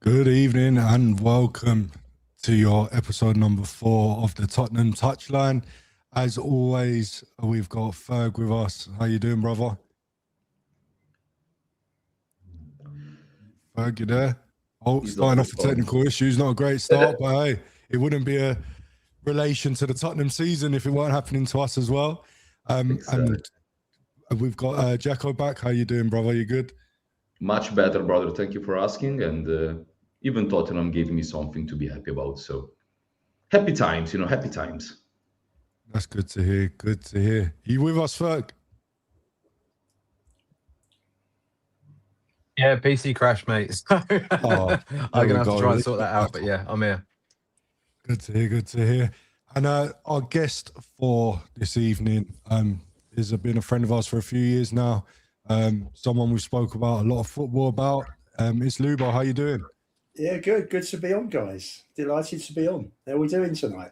Good evening and welcome to your episode number 4 of the Tottenham Touchline. As always, we've got Ferg with us. How you doing, brother? Ferg, you there? Oh, He's starting on off the with phone. technical issues. Not a great start, but hey, it wouldn't be a relation to the Tottenham season if it weren't happening to us as well. Exactly. And we've got Jacko back. How you doing, brother? You good? Much better, brother. Thank you for asking. And even Tottenham gave me something to be happy about. So happy times, happy times. That's good to hear. Good to hear. You with us, Ferg? Yeah, PC crash, mate. So Oh, I'm gonna have go. to try and sort that out. But yeah, I'm here. Good to hear. Good to hear. And our guest for this evening has been a friend of ours for a few years now. Someone we spoke about a lot of football about. It's Lubo. How you doing? Yeah, good. Good to be on, guys. Delighted to be on. How are we doing tonight?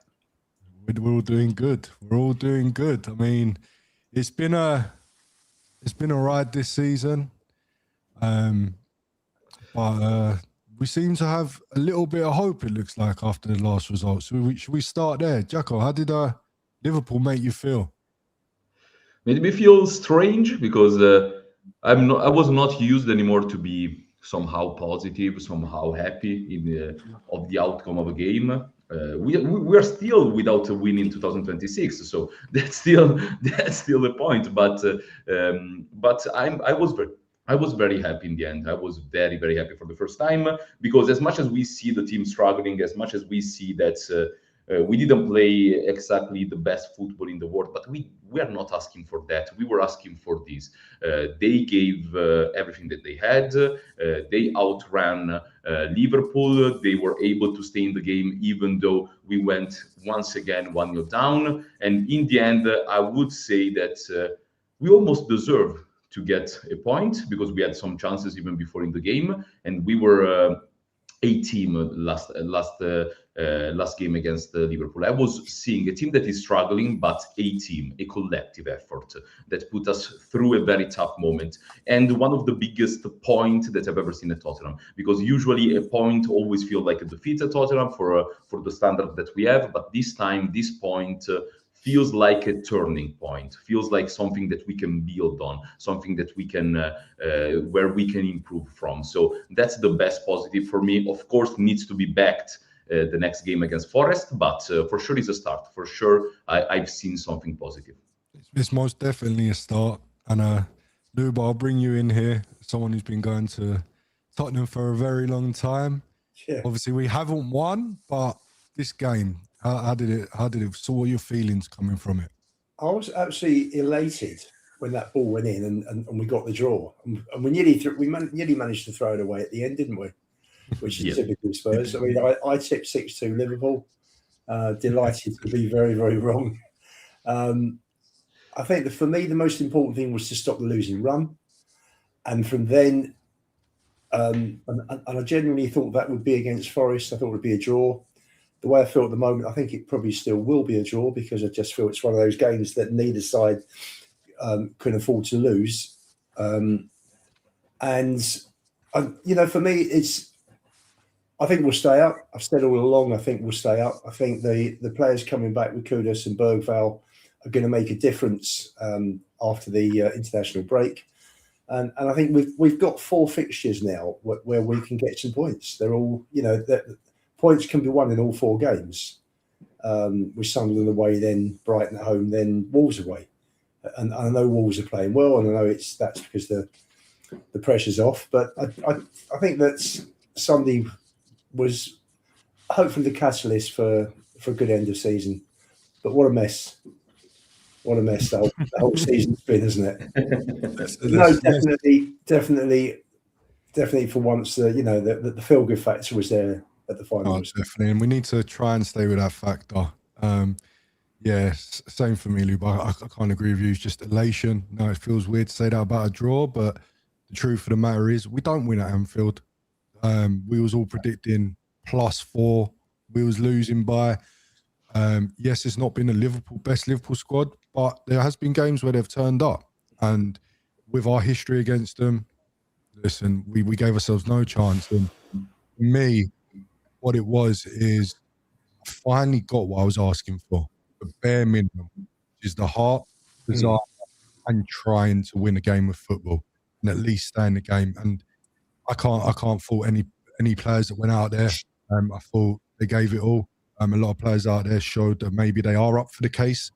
We're all doing good. We're all doing good. I mean, it's been a ride this season, but we seem to have a little bit of hope. It looks like after the last result. So should we start there, Jacko? How did Liverpool make you feel? Made me feel strange because I was not used anymore to be somehow positive, somehow happy of the outcome of a game. We are still without a win in 2026, so that's still the point. But I was very happy in the end. I was very, very happy for the first time because as much as we see the team struggling, as much as we see that we didn't play exactly the best football in the world, but we are not asking for that. We were asking for this. They gave everything that they had. They outran Liverpool. They were able to stay in the game even though we went once again 1-0 down. And in the end, I would say that we almost deserve to get a point because we had some chances even before in the game, and we were a team last game against Liverpool. I was seeing a team that is struggling, but a team, a collective effort that put us through a very tough moment. And one of the biggest points that I've ever seen at Tottenham, because usually a point always feels like a defeat at Tottenham for the standard that we have, but this time this point feels like a turning point, feels like something that we can build on, something that we can where we can improve from. So that's the best positive for me. Of course, needs to be backed the next game against Forest, but for sure it's a start. For sure, I've seen something positive. It's most definitely a start. And Luba, I'll bring you in here. Someone who's been going to Tottenham for a very long time. Yeah. Obviously, we haven't won, but this game, how did it? So, what are your feelings coming from it? I was absolutely elated when that ball went in and we got the draw. And we nearly managed to throw it away at the end, didn't we? Which is typical Spurs. I mean, I tipped 6-2 Liverpool. Delighted to be very, very wrong. I think that for me, the most important thing was to stop the losing run. And from then, and I genuinely thought that would be against Forest. I thought it would be a draw. The way I feel at the moment, I think it probably still will be a draw because I just feel it's one of those games that neither side can afford to lose. For me, I think we'll stay up. I've said all along, I think we'll stay up. I think the players coming back with Kudus and Bergvall are going to make a difference after the international break. And I think we've got 4 fixtures now where we can get some points. They're all, points can be won in all 4 games. With Sunderland away, then Brighton at home, then Wolves away. And I know Wolves are playing well, and I know that's because the pressure's off. But I think that Sunday was hopefully the catalyst for a good end of season. But what a mess. What a mess the whole season's been, isn't it? No, definitely for once, the feel-good factor was there at the finals. Oh, definitely. And we need to try and stay with that factor. Same for me, Lou, but I can't agree with you. It's just elation. No, it feels weird to say that about a draw, but the truth of the matter is we don't win at Anfield. We was all predicting +4. We was losing by. Yes, it's not been the best Liverpool squad, but there has been games where they've turned up. And with our history against them, listen, we gave ourselves no chance. And for me, what it was is I finally got what I was asking for. The bare minimum, which is the heart, desire, and trying to win a game of football and at least stay in the game. And I can't fault any players that went out there. I thought they gave it all. A lot of players out there showed that maybe they are up for the case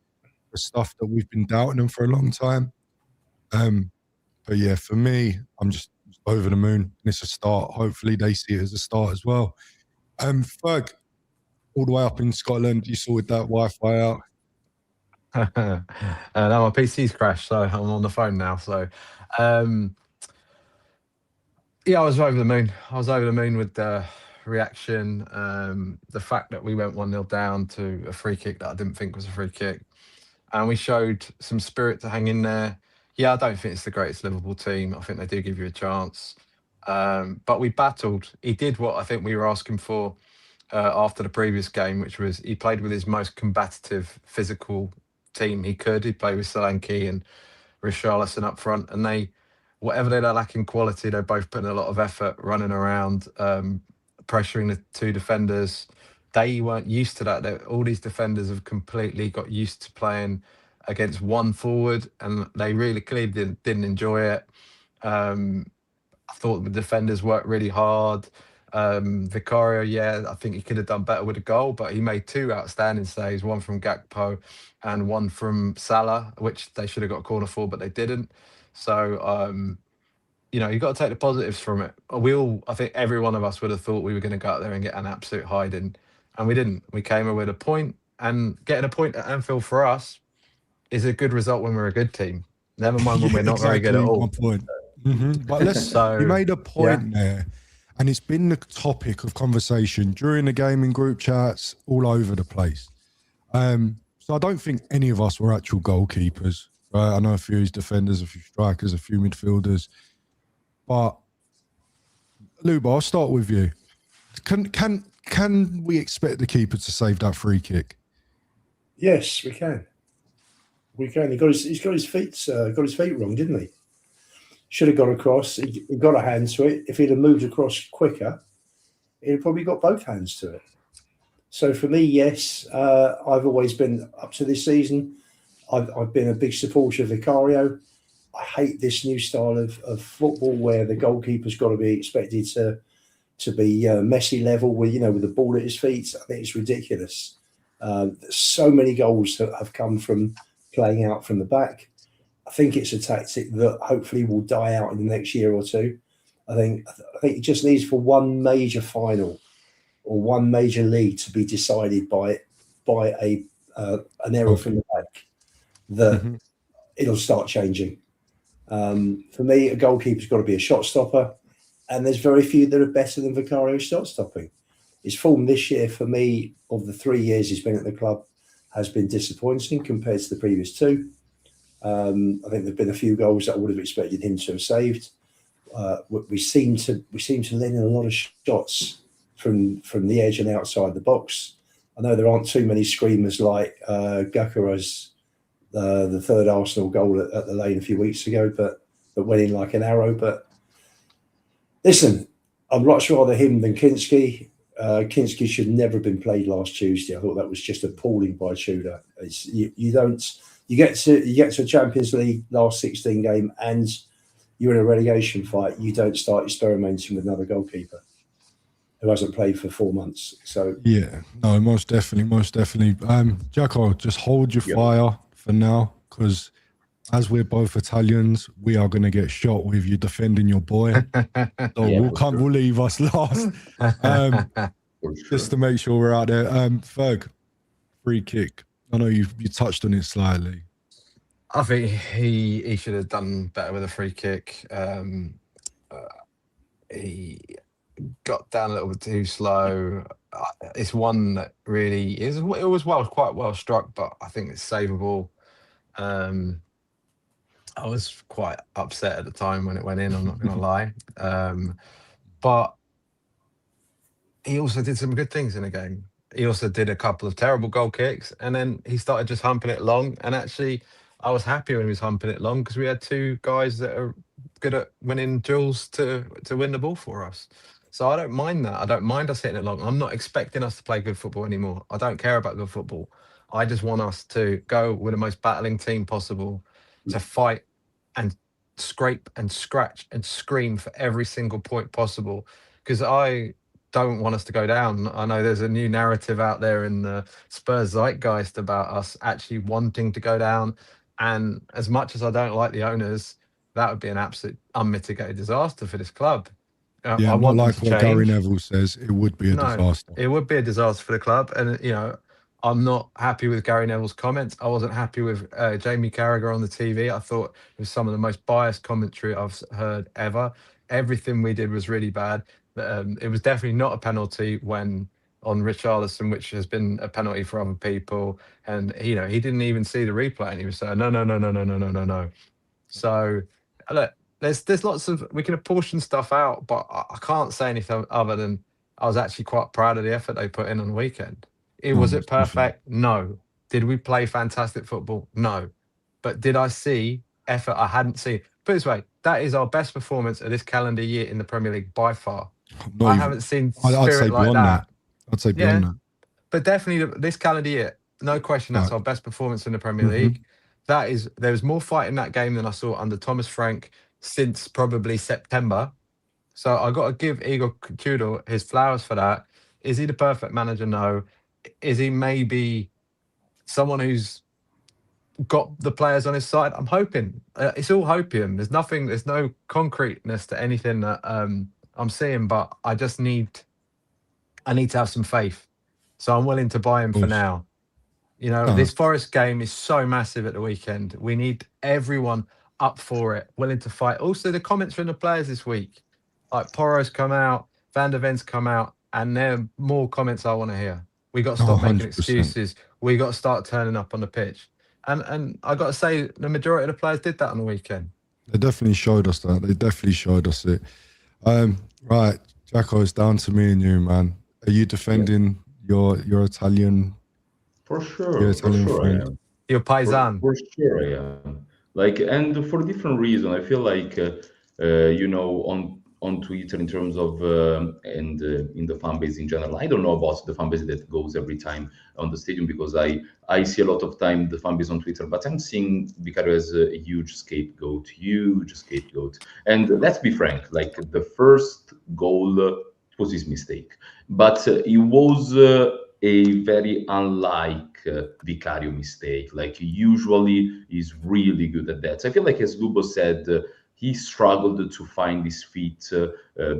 for stuff that we've been doubting them for a long time. But yeah, for me, I'm just over the moon. And it's a start. Hopefully they see it as a start as well. Ferg, all the way up in Scotland, you sorted that Wi-Fi out. No, my PC's crashed, so I'm on the phone now. So, yeah, I was over the moon. I was over the moon with the reaction. The fact that we went 1-0 down to a free kick that I didn't think was a free kick. And we showed some spirit to hang in there. Yeah, I don't think it's the greatest Liverpool team. I think they do give you a chance. But we battled. He did what I think we were asking for after the previous game, which was he played with his most combative, physical team he could. He played with Solanke and Richarlison up front. And they, whatever they lack in quality, they're both putting a lot of effort, running around, pressuring the two defenders. They weren't used to that. All these defenders have completely got used to playing against one forward, and they really clearly didn't enjoy it. I thought the defenders worked really hard. Vicario, yeah, I think he could have done better with a goal, but he made two outstanding saves, one from Gakpo and one from Salah, which they should have got a corner for, but they didn't. So, you've got to take the positives from it. I think every one of us would have thought we were going to go out there and get an absolute hiding, and we didn't. We came away with a point, and getting a point at Anfield for us is a good result when we're a good team. Never mind when we're not very good at all. My point. But you made a point there, and it's been the topic of conversation during the game in group chats all over the place. So I don't think any of us were actual goalkeepers. Right? I know a few defenders, a few strikers, a few midfielders. But Lubo, I'll start with you. Can we expect the keeper to save that free kick? Yes, we can. We can. He's got his feet wrong, didn't he? Should have got across. He got a hand to it. If he'd have moved across quicker, he'd have probably got both hands to it. So for me, yes, I've always been, up to this season, I've been a big supporter of Vicario. I hate this new style of football where the goalkeeper's got to be expected to be Messi level with the ball at his feet. I think it's ridiculous. So many goals have come from playing out from the back. I think it's a tactic that hopefully will die out in the next year or two. I think it just needs for one major final or one major league to be decided by an error from the back that it'll start changing. For me, a goalkeeper's got to be a shot stopper, and there's very few that are better than Vicario shot stopping. His form this year, for me, of the 3 years he's been at the club, has been disappointing compared to the previous two. I think there've been a few goals that I would have expected him to have saved. We seem to let in a lot of shots from the edge and outside the box. I know there aren't too many screamers like Gakura's the third Arsenal goal at the Lane a few weeks ago, but that went in like an arrow. But listen, I'd much rather him than Kinski. Kinski should never have been played last Tuesday. I thought that was just appalling by Tudor. You get to a Champions League last 16 game and you're in a relegation fight. You don't start experimenting with another goalkeeper who hasn't played for 4 months. So yeah, no, most definitely. Jacko, just hold your fire for now, because as we're both Italians, we are going to get shot with you defending your boy. So we'll leave us last. Just to make sure we're out there. Ferg, free kick. I know you touched on it slightly. I think he should have done better with a free kick. He got down a little bit too slow. It's one that really is. It was quite well struck, but I think it's savable. I was quite upset at the time when it went in, I'm not going to lie. But he also did some good things in the game. He also did a couple of terrible goal kicks, and then he started just humping it long. And actually, I was happy when he was humping it long because we had two guys that are good at winning duels to win the ball for us. So I don't mind that. I don't mind us hitting it long. I'm not expecting us to play good football anymore. I don't care about good football. I just want us to go with the most battling team possible, to fight and scrape and scratch and scream for every single point possible. Because I don't want us to go down. I know there's a new narrative out there in the Spurs zeitgeist about us actually wanting to go down. And as much as I don't like the owners, that would be an absolute unmitigated disaster for this club. Yeah, I not want them like to what Gary change. Neville says. It would be a No, disaster. it would be a disaster for the club. And, I'm not happy with Gary Neville's comments. I wasn't happy with Jamie Carragher on the TV. I thought it was some of the most biased commentary I've heard ever. Everything we did was really bad. It was definitely not a penalty when on Richarlison, which has been a penalty for other people. And, he didn't even see the replay and he was saying, no, no, no, no, no, no, no, no, no. So, look, there's lots of, we can apportion stuff out, but I can't say anything other than I was actually quite proud of the effort they put in on the weekend. Was it perfect? No. Did we play fantastic football? No. But did I see effort I hadn't seen? Put it this way, that is our best performance of this calendar year in the Premier League by far. Not I even- haven't seen I'd say spirit like beyond that. I'd say beyond that. But definitely this calendar year, no question, that's our best performance in the Premier Mhm. League. There was more fight in that game than I saw under Thomas Frank since probably September. So I got to give Igor Tudor his flowers for that. Is he the perfect manager? No. Is he maybe someone who's got the players on his side? I'm hoping. It's all hopium. There's no concreteness to anything that I'm seeing, but I need to have some faith. So I'm willing to buy him for now. This Forest game is so massive at the weekend. We need everyone up for it, willing to fight. Also, the comments from the players this week, like Poro's come out, Van der Ven's come out, and there are more comments I want to hear. We got to stop making 100%. excuses. We got to start turning up on the pitch. And I got to say, the majority of the players did that on the weekend. They definitely showed us that. They definitely showed us it. Right, Jacko, it's down to me and you, man. Are you defending your Italian? For sure, Your for Italian sure friend. I am. Your paisan. For sure I am. And for different reason. I feel like, on Twitter in terms of and in the fan base in general. I don't know about the fan base that goes every time on the stadium because I see a lot of time the fan base on Twitter, but I'm seeing Vicario as a huge scapegoat. And let's be frank, like the first goal was his mistake, but it was a very unlike Vicario mistake. Like usually he's really good at that. I feel like, as Lubo said, he struggled to find his feet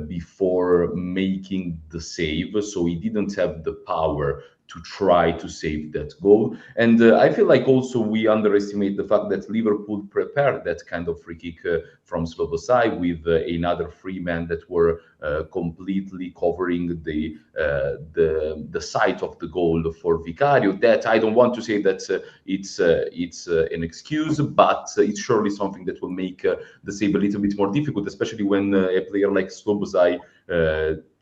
before making the save, so he didn't have the power to try to save that goal. And I feel like also we underestimate the fact that Liverpool prepared that kind of free kick from Slobosai with another three men that were completely covering the site of the goal for Vicario. That I don't want to say that it's an excuse, but it's surely something that will make the save a little bit more difficult, especially when a player like Slobosai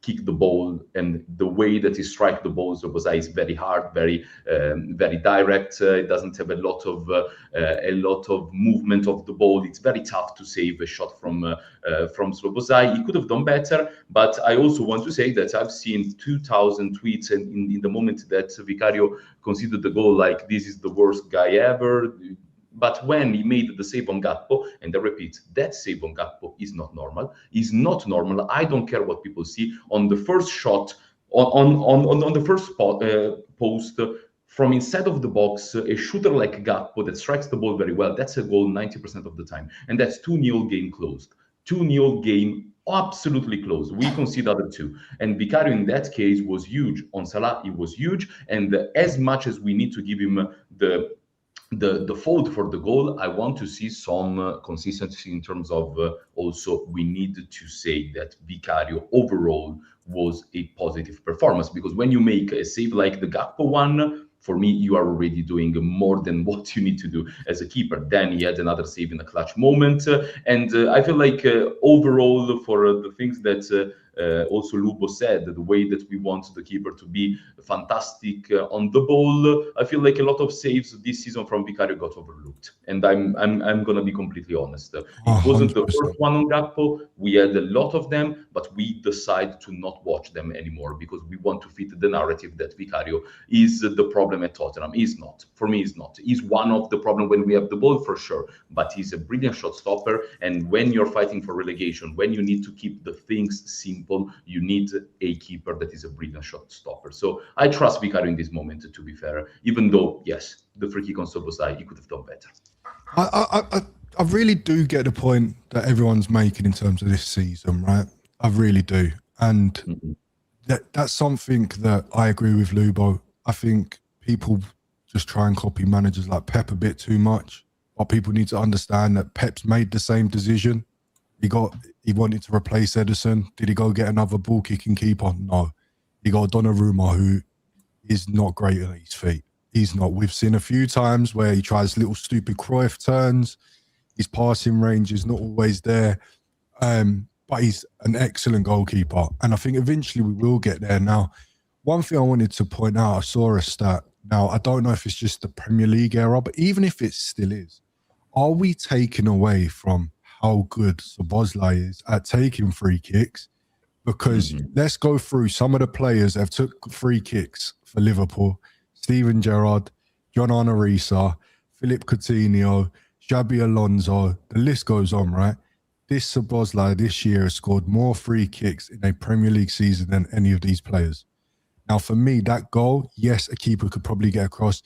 kick the ball, and the way that he strike the ball, Slobosai is very hard, very direct. It doesn't have a lot of movement of the ball. It's very tough to save a shot from Slobosai. He could have done better, but I also want to say that I've seen 2,000 tweets in the moment that Vicario considered the goal like this is the worst guy ever. But when he made the save on Gakpo, and I repeat, that save on Gakpo is not normal. Is not normal. I don't care what people see. On the first shot, on the first post, from inside of the box, a shooter like Gakpo that strikes the ball very well, that's a goal 90% of the time. And that's 2-0 game closed. 2-0 game absolutely close. We concede other two. And Vicario in that case was huge. On Salah, it was huge. And as much as we need to give him the fault for the goal, I want to see some consistency in terms of also we need to say that Vicario overall was a positive performance, because when you make a save like the Gakpo one, for me, you are already doing more than what you need to do as a keeper. Then he had another save in a clutch moment. And I feel like overall, for the things that also Lubo said, the way that we want the keeper to be fantastic on the ball, I feel like a lot of saves this season from Vicario got overlooked. And I'm gonna be completely honest. It wasn't the 100%. first one on Gakpo. We had a lot of them, but we decided to not watch them anymore because we want to fit the narrative that Vicario is the problem at Tottenham. He's not. For me, he's not. He's one of the problem when we have the ball, for sure, but he's a brilliant shot stopper. And when you're fighting for relegation, when you need to keep the things simple, you need a keeper that is a brilliant shot stopper. So I trust Vicario in this moment, to be fair, even though, yes, the free kick on Szoboszlai, he could have done better. I really do get the point that everyone's making in terms of this season, right? I really do. And that's something that I agree with Lubo. I think people just try and copy managers like Pep a bit too much. But people need to understand that Pep's made the same decision. He wanted to replace Edison. Did he go get another ball kicking keeper? No. He got Donnarumma, who is not great at his feet. He's not. We've seen a few times where he tries little stupid Cruyff turns. His passing range is not always there. But he's an excellent goalkeeper. And I think eventually we will get there. Now, one thing I wanted to point out, I saw a stat. Now, I don't know if it's just the Premier League era, but even if it still is, are we taking away from how good Szoboszlai is at taking free kicks? Because let's go through some of the players that have took free kicks for Liverpool. Steven Gerrard, John Arnorisa, Philip Coutinho, Xabi Alonso, the list goes on, right? This Szoboszlai this year has scored more free kicks in a Premier League season than any of these players. Now, for me, that goal, yes, a keeper could probably get across.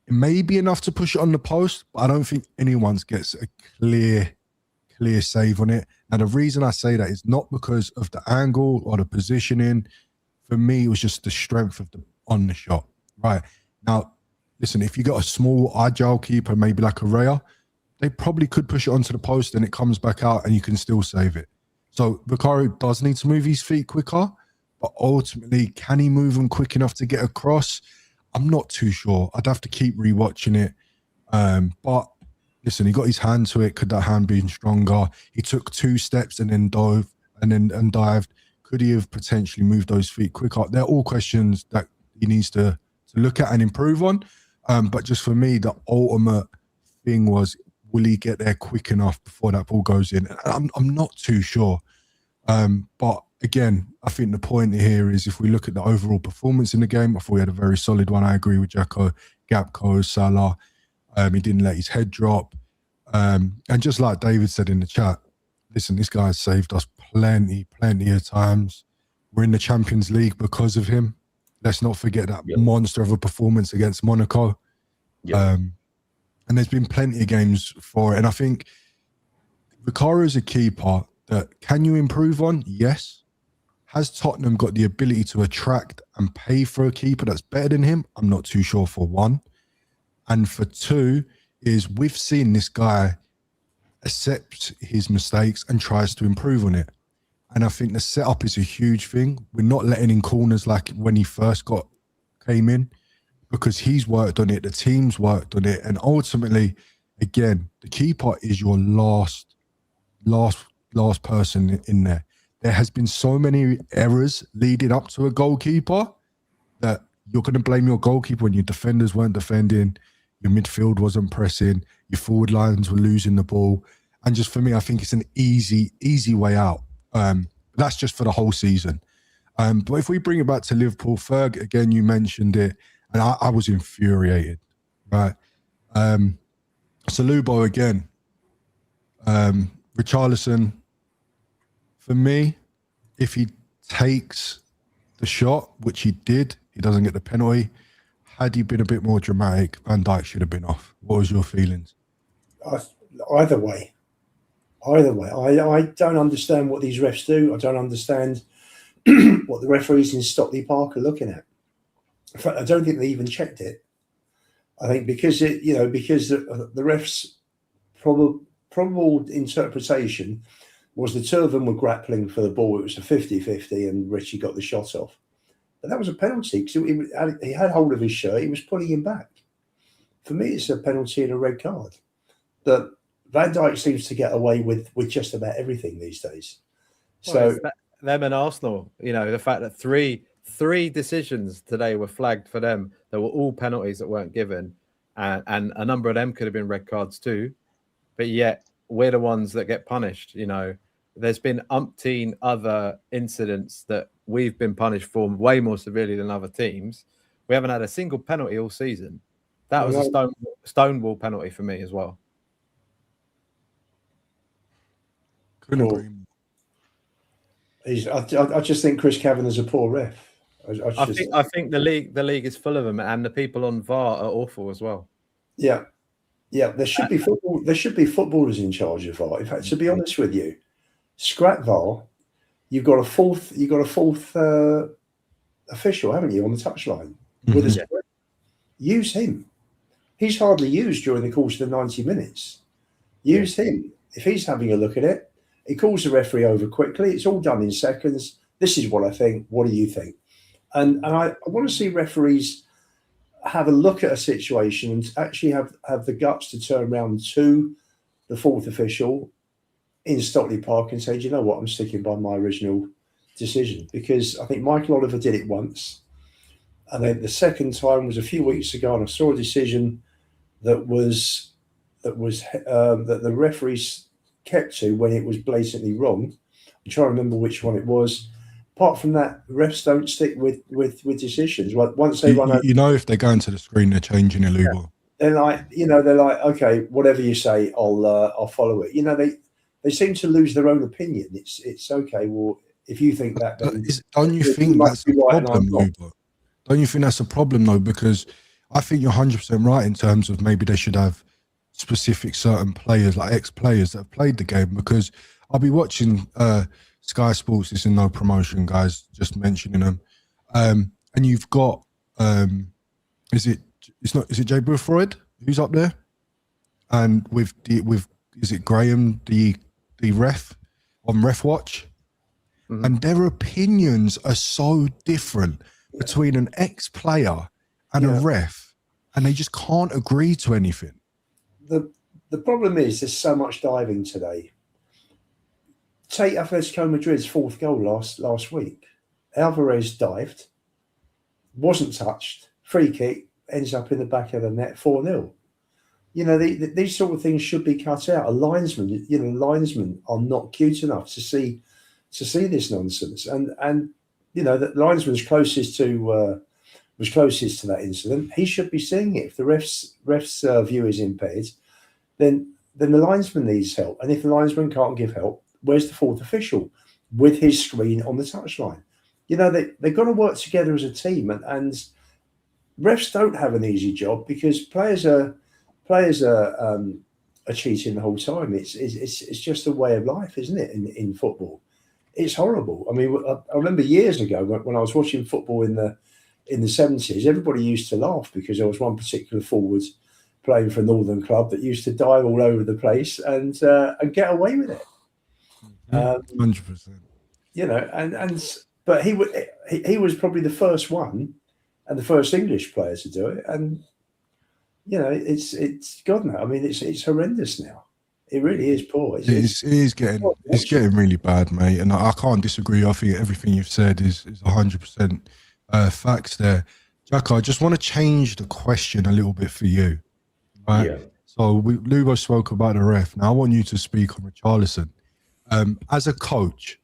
It may be enough to push it on the post, but I don't think anyone gets a clear save on it. Now, the reason I say that is not because of the angle or the positioning. For me, it was just the strength of on the shot. Right. Now, listen, if you got a small, agile keeper, maybe like a Raya, they probably could push it onto the post and it comes back out and you can still save it. So Vicario does need to move his feet quicker, but ultimately, can he move them quick enough to get across? I'm not too sure. I'd have to keep rewatching it. But listen, he got his hand to it. Could that hand be stronger? He took 2 steps and then dove and dived. Could he have potentially moved those feet quicker? They're all questions that he needs to look at and improve on. But just for me, the ultimate thing was, will he get there quick enough before that ball goes in? I'm not too sure. But again, I think the point here is if we look at the overall performance in the game, I thought we had a very solid one. I agree with Jacko, Gakpo, Salah. He didn't let his head drop. And just like David said in the chat, listen, this guy has saved us plenty of times. We're in the Champions League because of him. Let's not forget that monster of a performance against Monaco. And there's been plenty of games for it. And I think Vicario is a keeper that can you improve on? Yes. Has Tottenham got the ability to attract and pay for a keeper that's better than him? I'm not too sure, for one. And for two is we've seen this guy accept his mistakes and tries to improve on it. And I think the setup is a huge thing. We're not letting in corners like when he first came in, because he's worked on it, the team's worked on it. And ultimately, again, the keeper is your last person in there. There has been so many errors leading up to a goalkeeper that you're going to blame your goalkeeper when your defenders weren't defending, your midfield wasn't pressing, your forward lines were losing the ball. And just for me, I think it's an easy way out. That's just for the whole season. But if we bring it back to Liverpool, Ferg, again, you mentioned it, and I was infuriated, right? So Lubo again, Richarlison, for me, if he takes the shot, which he did, he doesn't get the penalty. Had he been a bit more dramatic, Van Dijk should have been off. What was your feelings? Either way. I don't understand what these refs do. I don't understand what the referees in Stockley Park are looking at. In fact, I don't think they even checked it. I think because the refs' probable interpretation was the two of them were grappling for the ball. It was a 50-50 and Richie got the shot off. But that was a penalty because he had hold of his shirt. He was pulling him back. For me, it's a penalty and a red card. But Van Dijk seems to get away with just about everything these days. So them and Arsenal. You know, the fact that three decisions today were flagged for them that were all penalties that weren't given, and a number of them could have been red cards too, but yet we're the ones that get punished. You know, there's been umpteen other incidents that we've been punished for way more severely than other teams. We haven't had a single penalty all season. That was a stonewall penalty for me as well. Couldn't Cool. agree more. I just think Chris Kavanagh's a poor ref. I think the league is full of them, and the people on VAR are awful as well. Yeah. There should be football. There should be footballers in charge of VAR. In fact, to be honest with you, scrap VAR. You've got a fourth official, haven't you, on the touchline with a spread? Use him. He's hardly used during the course of the 90 minutes. Use him. If he's having a look at it, he calls the referee over quickly. It's all done in seconds. This is what I think. What do you think? And I want to see referees have a look at a situation and actually have the guts to turn around to the fourth official in Stockley Park and say, do you know what, I'm sticking by my original decision. Because I think Michael Oliver did it once. And then the second time was a few weeks ago, and I saw a decision that the referees kept to when it was blatantly wrong. I'm trying to remember which one it was. Apart from that, refs don't stick with decisions. Once they run out, you know, if they're going to the screen, they're changing a Lubo. They're like, okay, whatever you say, I'll follow it. You know, they seem to lose their own opinion. It's okay. Well, if you think that, then don't you think that's a problem, Lubo? Don't you think that's a problem though? Because I think you're 100% right in terms of maybe they should have specific certain players, like ex-players that have played the game. Because I'll be watching Sky Sports. This is no promotion, guys. Just mentioning them. And you've got is it Jay Boothroyd who's up there, and with is it Graham the ref on Ref Watch, and their opinions are so different between an ex-player and a ref, and they just can't agree to anything. The problem is there's so much diving today. Take Atletico Madrid's fourth goal last week. Alvarez dived, wasn't touched, free kick, ends up in the back of the net, 4-0. You know, these sort of things should be cut out. Linesmen are not cute enough to see this nonsense. And you know, that linesman's closest to that incident. He should be seeing it. If the ref's view is impaired, then the linesman needs help. And if the linesman can't give help, where's the fourth official with his screen on the touchline? You know, they've got to work together as a team, and refs don't have an easy job because players are cheating the whole time. It's just a way of life, isn't it? In football, it's horrible. I mean, I remember years ago when I was watching football in the 70s, everybody used to laugh because there was one particular forward playing for a northern club that used to dive all over the place and get away with it. 100%. You know, but he was probably the first one and the first English player to do it, and you know, it's God no. I mean, it's horrendous now. It really is poor. It's getting really bad, mate. And I can't disagree. I think everything you've said is 100% facts there. Jack, I just want to change the question a little bit for you. Right? Yeah. So Lubo spoke about the ref. Now I want you to speak on Richarlison. As a coach,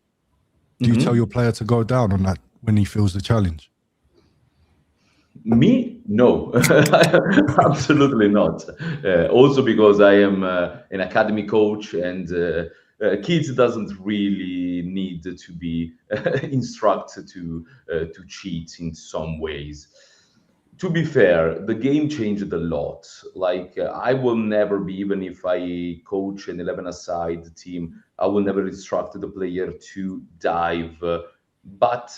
do you tell your player to go down on that when he feels the challenge? Me? No, absolutely not. Also because I am an academy coach, and kids doesn't really need to be instructed to cheat in some ways. To be fair, the game changed a lot. Like I will never be, even if I coach an 11-a-side team, I will never instruct the player to dive. But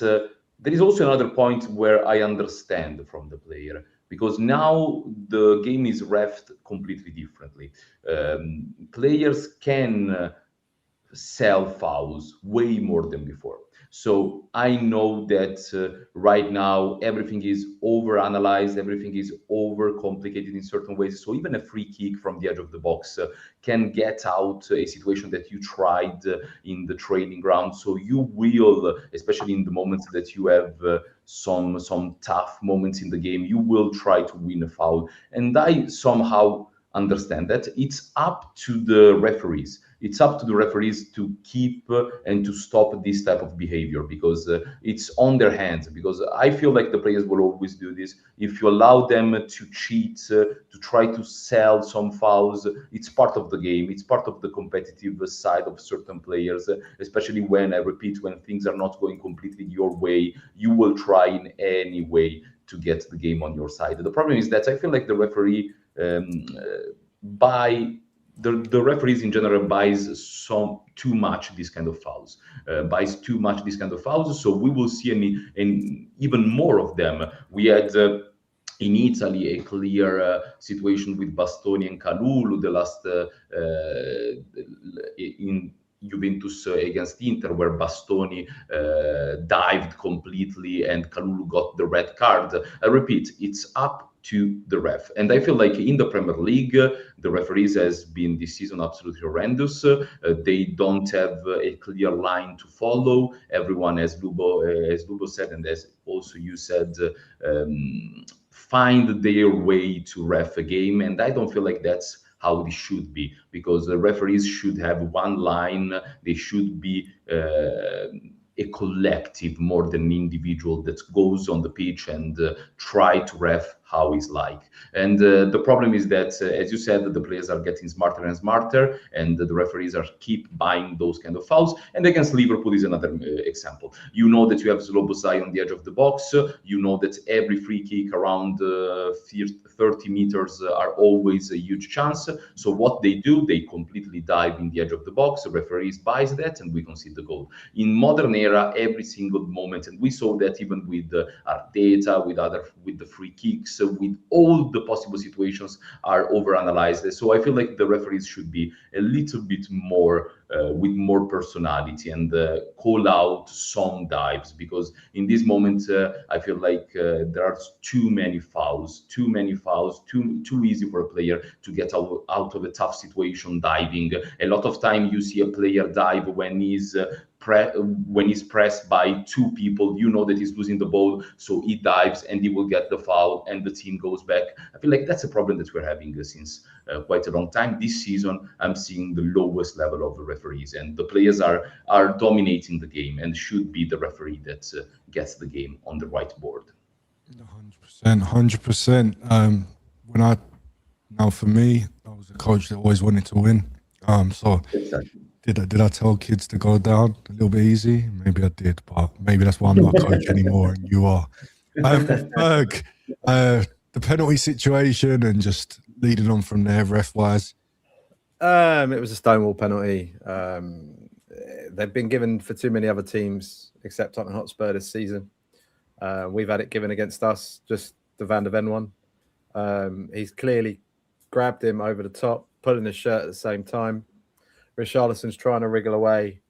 there is also another point where I understand from the player, because now the game is refed completely differently. Players can sell fouls way more than before. So I know that right now everything is over analyzed, everything is over complicated in certain ways. So even a free kick from the edge of the box can get out a situation that you tried in the training ground. So you will, especially in the moments that you have some tough moments in the game, you will try to win a foul. And I somehow understand that it's up to the referees. It's up to the referees to keep and to stop this type of behavior, because it's on their hands. Because I feel like the players will always do this. If you allow them to cheat, to try to sell some fouls, it's part of the game. It's part of the competitive side of certain players, especially when, I repeat, when things are not going completely your way, you will try in any way to get the game on your side. The problem is that I feel like the referee the referees in general buys too much this kind of fouls, so we will see even more of them. We had in Italy a clear situation with Bastoni and Kalulu the last in Juventus against Inter, where Bastoni dived completely and Kalulu got the red card. I repeat, it's up to the ref. And I feel like in the Premier League, the referees has been this season absolutely horrendous. They don't have a clear line to follow. Everyone, as Lubo said, and as also you said, find their way to ref a game. And I don't feel like that's how it should be, because the referees should have one line. They should be a collective more than an individual that goes on the pitch and try to ref how he's like. And the problem is that, as you said, the players are getting smarter and smarter, and the referees are keep buying those kind of fouls. And against Liverpool is another example. You know that you have Slobosai on the edge of the box. You know that every free kick around 30 meters are always a huge chance. So what they do, they completely dive in the edge of the box. The referees buys that, and we concede the goal. In modern era, every single moment, and we saw that even with Arteta, with the free kicks, with all the possible situations are overanalyzed. So I feel like the referees should be a little bit more with more personality and call out some dives, because in this moment I feel like there are too many fouls, too easy for a player to get out of a tough situation diving. A lot of time you see a player dive when he's pressed by two people. You know that he's losing the ball, so he dives and he will get the foul and the team goes back. I feel like that's a problem that we're having since quite a long time. This season I'm seeing the lowest level of the referees, and the players are dominating the game, and should be the referee that gets the game on the right board. 100%. Now for me, I was a coach that always wanted to win. So Exactly. did I tell kids to go down a little bit easy? Maybe I did, but maybe that's why I'm not a coach anymore and you are. Berg, the penalty situation and just leading on from there, ref-wise. It was a stonewall penalty. They've been given for too many other teams except Tottenham Hotspur this season. We've had it given against us, just the Van der Ven one. He's clearly grabbed him over the top, pulling his shirt at the same time. Richarlison's trying to wriggle away.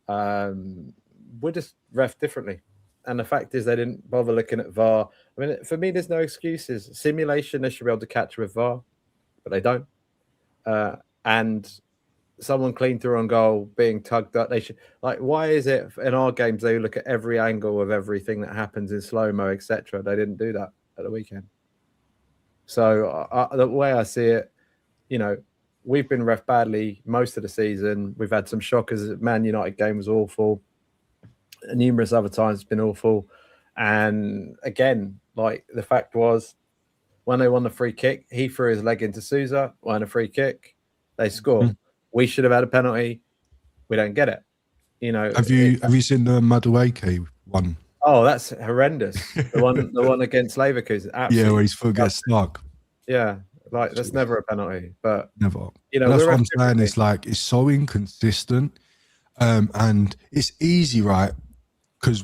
We're just ref differently. And the fact is they didn't bother looking at VAR. I mean, for me, there's no excuses. Simulation, they should be able to catch with VAR, but they don't. And someone clean through on goal being tugged up. They should, like, why is it in our games they look at every angle of everything that happens in slow-mo, etc.? They didn't do that at the weekend. So the way I see it, you know, we've been ref badly most of the season. We've had some shockers. Man United game was awful. Numerous other times it's been awful. And again, like, the fact was, when they won the free kick, he threw his leg into Sousa, won a free kick, they score. We should have had a penalty. We don't get it. You know, Have you seen the Madueke one? Oh, that's horrendous. The one against Leverkusen. Yeah, where his foot gets stuck. Yeah, like, that's never a penalty. But Never. you know, that's what I'm saying. It's like, it's so inconsistent, and it's easy, right? Because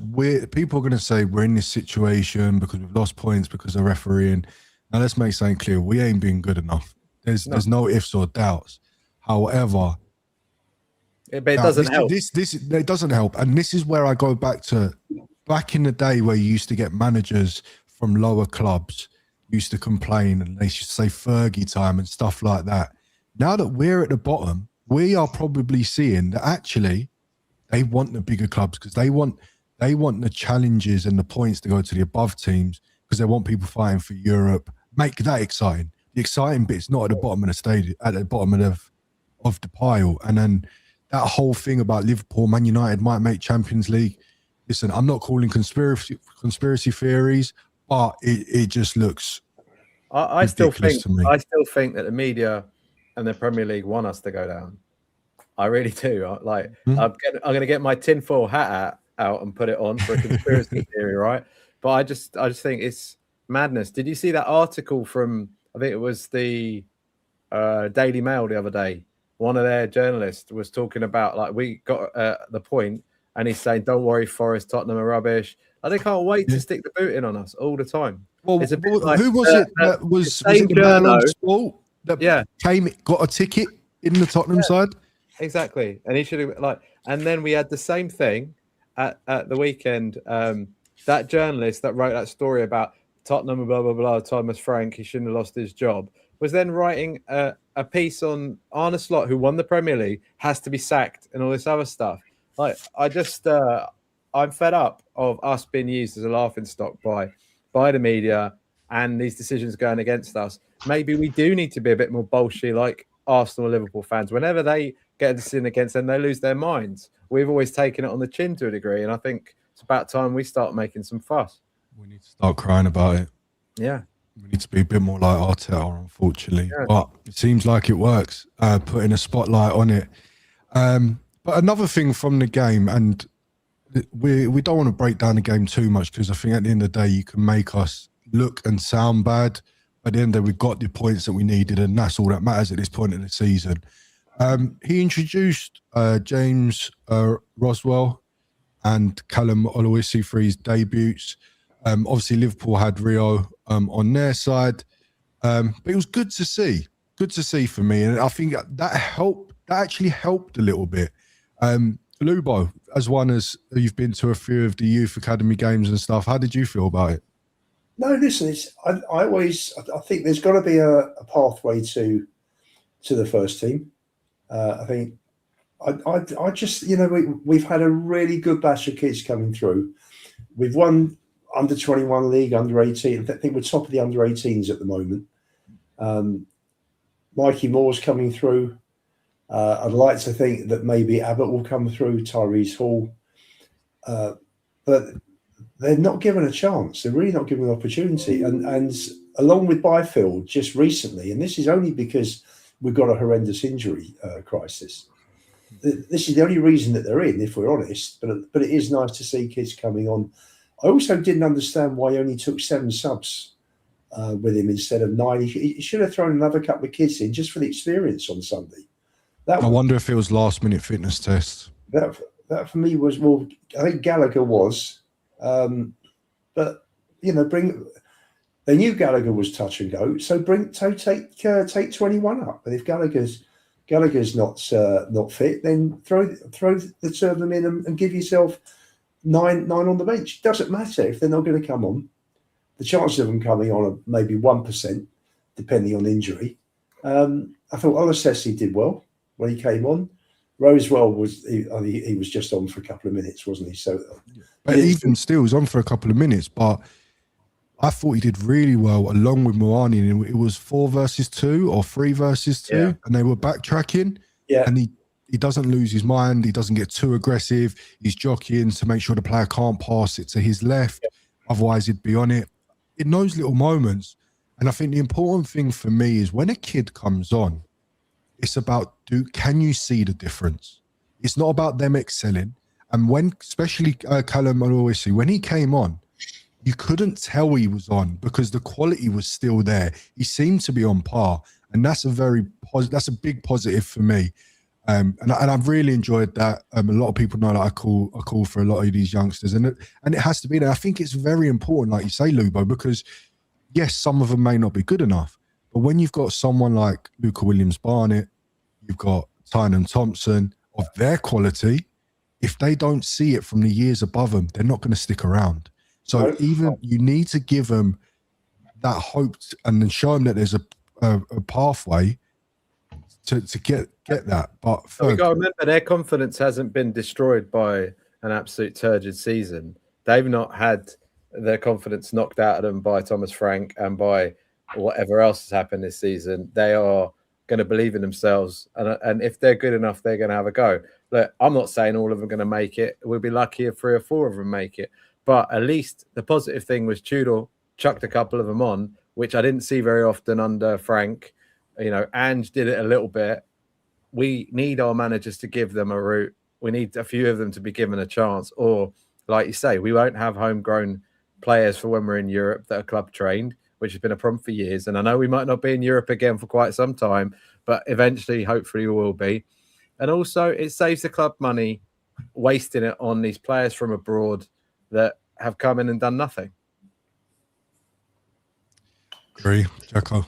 people are going to say we're in this situation because we've lost points because of refereeing. Now let's make something clear: we ain't been good enough. There's no ifs or doubts. However, But it No, doesn't help. It doesn't help. And this is where I go back in the day where you used to get managers from lower clubs used to complain and they should say Fergie time and stuff like that. Now that we're at the bottom, we are probably seeing that actually they want the bigger clubs because they want the challenges and the points to go to the above teams because they want people fighting for Europe. Make that exciting. The exciting bit's not at the bottom of the stadium, at the bottom of the pile. And then that whole thing about Liverpool, Man United might make Champions League. Listen, I'm not calling conspiracy theories, but it just looks I still ridiculous think to me. I still think that the media and the Premier League want us to go down. I really do. I'm going to get my tinfoil hat out and put it on for a conspiracy theory, right? But I just think it's madness. Did you see that article from, I think it was the Daily Mail the other day? One of their journalists was talking about, like, we got the point, and he's saying, don't worry, Forest, Tottenham are rubbish. They can't wait to stick the boot in on us all the time. Well, It's a bit like, who was it that was it the man on sport that got a ticket in the Tottenham side? Exactly. And he should have, and then we had the same thing at the weekend. That journalist that wrote that story about Tottenham, blah, blah, blah, Thomas Frank, he shouldn't have lost his job, was then writing a piece on Arne Slot, who won the Premier League, has to be sacked and all this other stuff. I'm fed up of us being used as a laughingstock by the media and these decisions going against us. Maybe we do need to be a bit more bolshy like Arsenal and Liverpool fans. Whenever they get a decision against them, they lose their minds. We've always taken it on the chin to a degree, and I think it's about time we start making some fuss. We need to start crying about it. Yeah. We need to be a bit more like Arteta, unfortunately. Yeah. But it seems like it works, putting a spotlight on it. But another thing from the game, and we don't want to break down the game too much because I think at the end of the day, you can make us look and sound bad. At the end of the day, we got the points that we needed, and that's all that matters at this point in the season. He introduced James Roswell and Callum Oloisi for his debuts. Obviously, Liverpool had Rio on their side, but it was good to see. Good to see for me, and I think that helped. That actually helped a little bit. Lubo, as one as you've been to a few of the youth academy games and stuff, how did you feel about it? No, listen, I think there's got to be a pathway to the first team. I think I just, we've had a really good batch of kids coming through. We've won under 21 league, under 18. I think we're top of the under 18s at the moment. Mikey Moore's coming through. I'd like to think that maybe Abbott will come through, Tyrese Hall. But they're not given a chance. They're really not given an opportunity. And along with Byfield just recently, and this is only because we've got a horrendous injury crisis. This is the only reason that they're in, if we're honest. But it is nice to see kids coming on. I also didn't understand why he only took 7 subs with him instead of 9. He should have thrown another couple of kids in just for the experience on Sunday. I wonder if it was last-minute fitness test. That for me was, well, I think Gallagher was. But, they knew Gallagher was touch and go, so take 21 up. And if Gallagher's not fit, then throw the 2 of them in and give yourself nine on the bench. It doesn't matter if they're not going to come on. The chances of them coming on are maybe 1%, depending on injury. I thought Olasesi did well when he came on. Rosewell he was just on for a couple of minutes, wasn't he? So, but even still, he was on for a couple of minutes. But I thought he did really well along with Moani. And it was 4 versus 2 or 3 versus 2, and they were backtracking. Yeah, and he doesn't lose his mind. He doesn't get too aggressive. He's jockeying to make sure the player can't pass it to his left. Otherwise, he'd be on it. In those little moments, and I think the important thing for me is when a kid comes on, it's about can you see the difference? It's not about them excelling. And when, especially Callum Oloisi, when he came on, you couldn't tell he was on because the quality was still there. He seemed to be on par, and that's that's a big positive for me. And I've really enjoyed that. A lot of people know that I call for a lot of these youngsters, and it has to be there. I think it's very important, like you say, Lubo, because yes, some of them may not be good enough, but when you've got someone like Luca Williams-Barnett, you've got Tynan Thompson, of their quality, if they don't see it from the years above them, they're not going to stick around. So No. even you need to give them that hope and then show them that there's a pathway to get that. But we got to remember their confidence hasn't been destroyed by an absolute turgid season. They've not had their confidence knocked out of them by Thomas Frank and by whatever else has happened this season. They are going to believe in themselves, and if they're good enough, they're going to have a go. Look, I'm not saying all of them are going to make it. We'll be lucky if 3 or 4 of them make it. But at least the positive thing was Tudor chucked a couple of them on, which I didn't see very often under Frank. You know, Ange did it a little bit. We need our managers to give them a route. We need a few of them to be given a chance. Or, like you say, we won't have homegrown players for when we're in Europe that are club trained, which has been a problem for years. And I know we might not be in Europe again for quite some time, but eventually, hopefully, we will be. And also, it saves the club money wasting it on these players from abroad that have come in and done nothing. Agree, Jacko.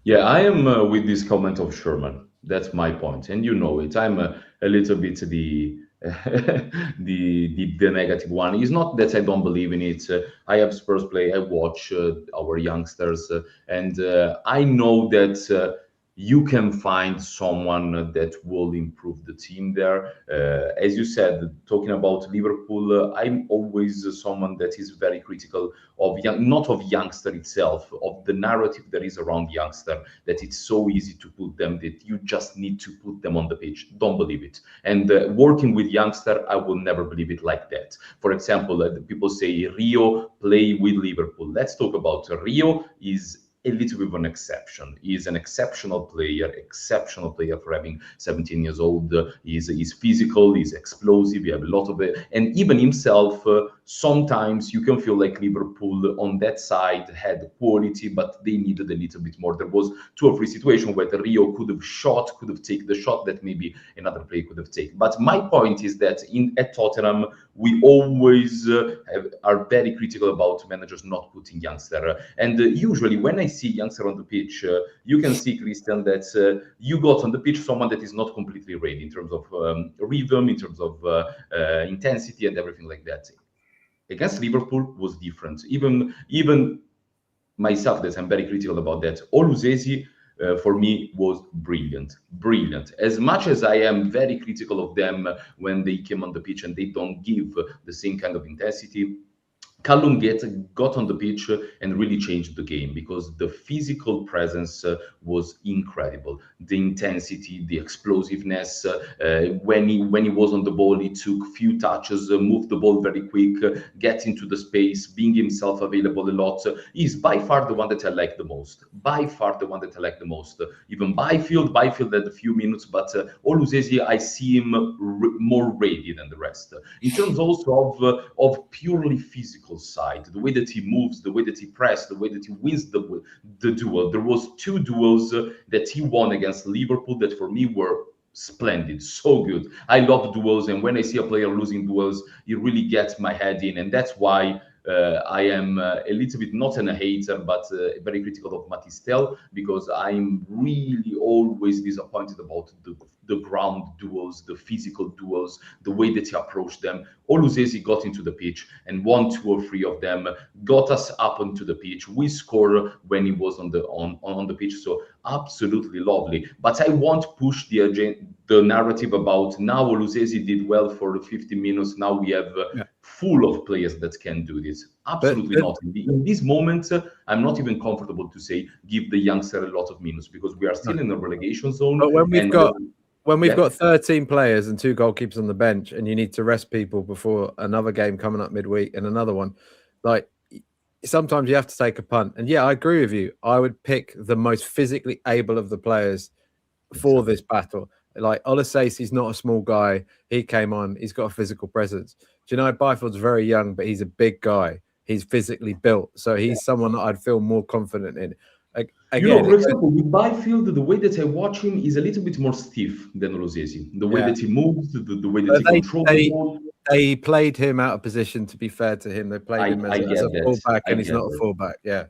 Yeah, I am with this comment of Sherman. That's my point, and you know it. I'm a little bit the the negative one. It's not that I don't believe in it. I have Spurs play. I watch our youngsters, and I know that you can find someone that will improve the team there. As you said, talking about Liverpool, I'm always someone that is very critical of not of youngster itself, of the narrative that is around youngster, that it's so easy to put them, that you just need to put them on the pitch. Don't believe it. And working with youngster, I will never believe it like that. For example, people say Rio play with Liverpool. Let's talk about Rio. Is a little bit of an exception. He's an exceptional player for having 17 years old. He's physical, he's explosive, he have a lot of it. And even himself, sometimes you can feel like Liverpool on that side had quality, but they needed a little bit more. There was 2 or 3 situations where the Rio could have taken the shot that maybe another player could have taken. But my point is that at Tottenham, we always are very critical about managers not putting youngster. And usually when I see youngster on the pitch, you can see, Christian, that you got on the pitch someone that is not completely ready in terms of rhythm, in terms of intensity and everything like that. Against Liverpool was different. Even myself, that I'm very critical about that. Oluseyi, for me, was brilliant. As much as I am very critical of them when they came on the pitch and they don't give the same kind of intensity, Callum got on the pitch and really changed the game, because the physical presence was incredible. The intensity, the explosiveness. When he was on the ball, he took few touches, moved the ball very quick, get into the space, being himself available a lot. He's by far the one that I like the most. Even Byfield had a few minutes, but Oluseyi, I see him more ready than the rest. In terms also of purely physical side, the way that he moves, the way that he pressed, the way that he wins the duel. There was 2 duels that he won against Liverpool that for me were splendid, so good. I love duels, and when I see a player losing duels, it really gets my head in, and that's why I am a little bit not a hater, but very critical of Matthijs Tel, because I'm really always disappointed about the ground duels, the physical duels, the way that he approached them. Oluseyi got into the pitch and 1, 2, or 3 of them got us up onto the pitch. We scored when he was on the pitch, so absolutely lovely. But I won't push the narrative about now Oluseyi did well for 50 minutes. Now we have full of players that can do this. Absolutely not. In this moment, I'm not even comfortable to say give the youngster a lot of minutes, because we are still in the relegation zone. But when we've got 13 players and 2 goalkeepers on the bench, and you need to rest people before another game coming up midweek and another one, like, sometimes you have to take a punt. And yeah, I agree with you. I would pick the most physically able of the players for this battle. Like, Oluseyi's not a small guy. He came on. He's got a physical presence. Do you know, Byfield's very young, but he's a big guy. He's physically built. So he's someone that I'd feel more confident in. Again, for example, with Byfield, the way that I watch him is a little bit more stiff than Oluseyi. The way that he moves, the way that he controls the ball. They played him out of position, to be fair to him. They played him as a fullback, and he's not a fullback. Yeah.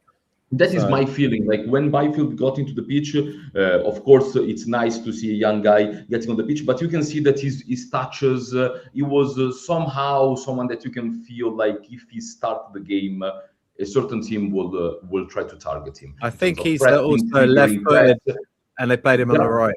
That is So- my feeling. Like when Byfield got into the pitch, of course, it's nice to see a young guy getting on the pitch, but you can see that his touches, he was somehow someone that you can feel like if he started the game, a certain team will try to target him. I in think terms of he's pressing, also triggering left-footed, press. and they played him on the Yeah. right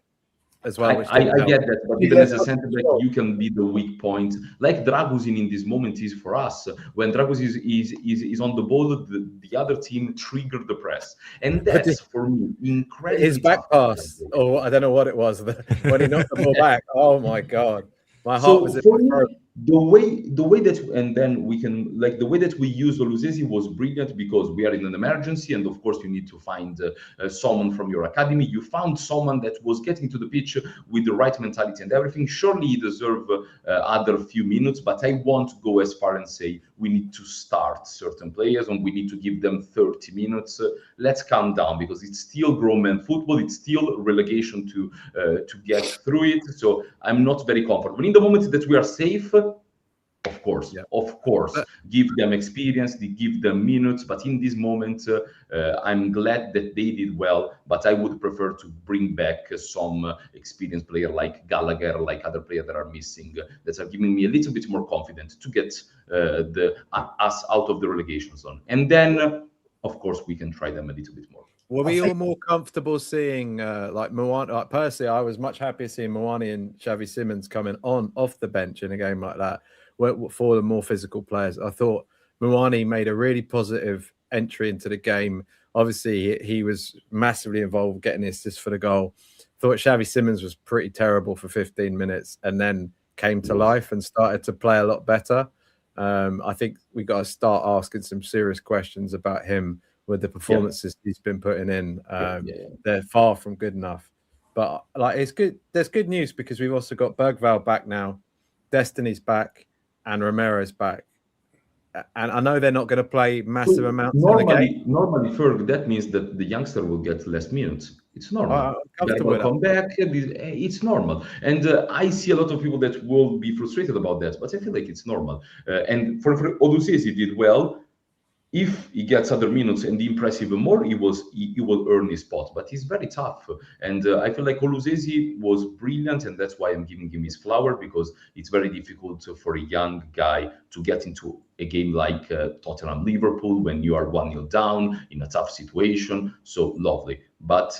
as well, which I didn't help. get that, but He's even as a left center back, footed. you can be the weak point. Like Dragusin in this moment is for us. When Dragusin is on the ball, the other team triggered the press, and But that's for me incredibly His back tough. pass, or I don't know what it was, when he knocked the ball back. Oh my god, my heart So was in for my throat. me, the way that, and then we can, like, the way that we use Oluzesi was brilliant, because we are in an emergency, and of course you need to find someone from your academy. You found someone that was getting to the pitch with the right mentality and everything. Surely he deserves other few minutes, but I won't go as far and say we need to start certain players and we need to give them 30 minutes. Let's calm down, because it's still grown man football. It's still relegation to get through it. So I'm not very comfortable. In the moment that we are safe, of course, Yeah. of course, give them experience, they give them minutes. But in this moment, I'm glad that they did well. But I would prefer to bring back some experienced player like Gallagher, like other players that are missing, that are giving me a little bit more confidence to get us out of the relegation zone. And then, of course, we can try them a little bit more. Were we all more comfortable seeing like Moani? Like personally, I was much happier seeing Moani and Xavi Simons coming on off the bench in a game like that for the more physical players. I thought Moani made a really positive entry into the game. Obviously, he was massively involved getting the assist for the goal. Thought Xavi Simons was pretty terrible for 15 minutes and then came to life and started to play a lot better. I think we got to start asking some serious questions about him with the performances he's been putting in. They're far from good enough. But like, it's good. There's good news because we've also got Bergvall back now, Destiny's back, and Romero's back. And I know they're not going to play massive amounts in the game. Normally, Ferg, that means that the youngster will get less minutes. It's normal. I'm comfortable with Come back. It's normal. And I see a lot of people that will be frustrated about that, but I feel like it's normal. And for Odysseus, he did well. If he gets other minutes and he impresses even more, he will earn his spot. But he's very tough, and I feel like Oluzesi was brilliant, and that's why I'm giving him his flower, because it's very difficult for a young guy to get into a game like Tottenham Liverpool when you are 1-0 down in a tough situation. So lovely, but.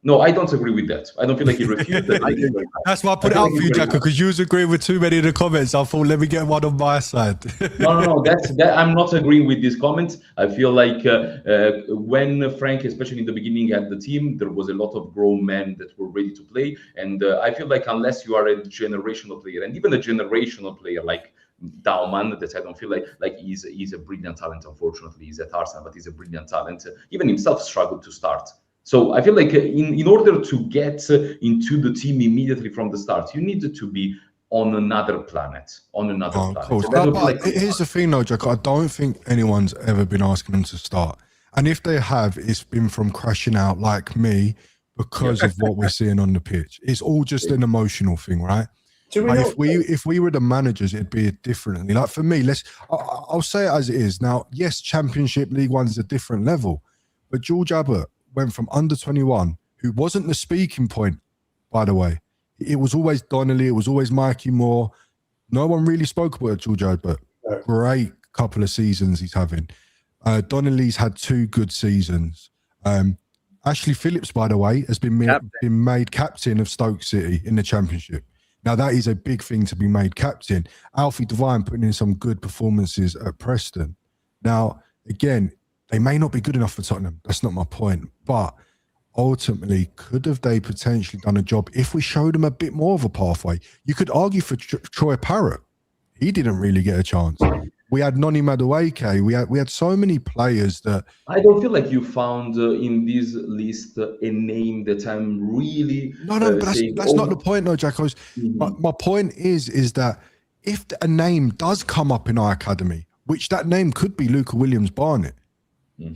No, I don't agree with that. I don't feel like he refused that. That's why I put it out for you, Jacko, because you was agreeing with too many of the comments. I thought, let me get one on my side. No. That I'm not agreeing with these comments. I feel like when Frank, especially in the beginning, had the team, there was a lot of grown men that were ready to play. And I feel like unless you are a generational player, and even a generational player like Dauman, that I don't feel like he's a brilliant talent. Unfortunately, he's at Arsenal, but he's a brilliant talent. Even himself struggled to start. So I feel like in order to get into the team immediately from the start, you need to be on another planet. Of course. But here's the thing, though, Jack. I don't think anyone's ever been asking them to start. And if they have, it's been from crashing out like me because of what we're seeing on the pitch. It's all just an emotional thing, right? Like if we were the managers, it'd be differently. Like for me, I'll say it as it is. Now, yes, Championship League One is a different level, but George Abbott went from under 21, who wasn't the speaking point, by the way. It was always Donnelly, it was always Mikey Moore. No one really spoke about George Abbott. Great couple of seasons he's having. Donnelly's had 2 good seasons. Ashley Phillips, by the way, has been made captain of Stoke City in the Championship. Now, that is a big thing to be made captain. Alfie Devine putting in some good performances at Preston. Now, again, they may not be good enough for Tottenham. That's not my point. But ultimately, could have they potentially done a job if we showed them a bit more of a pathway? You could argue for Troy Parrott. He didn't really get a chance. We had Noni Madueke. We had so many players that... I don't feel like you found in this list a name that I'm really... No, but that's not the point, though, Jack. My point is that if a name does come up in our academy, which that name could be Luca Williams-Barnett,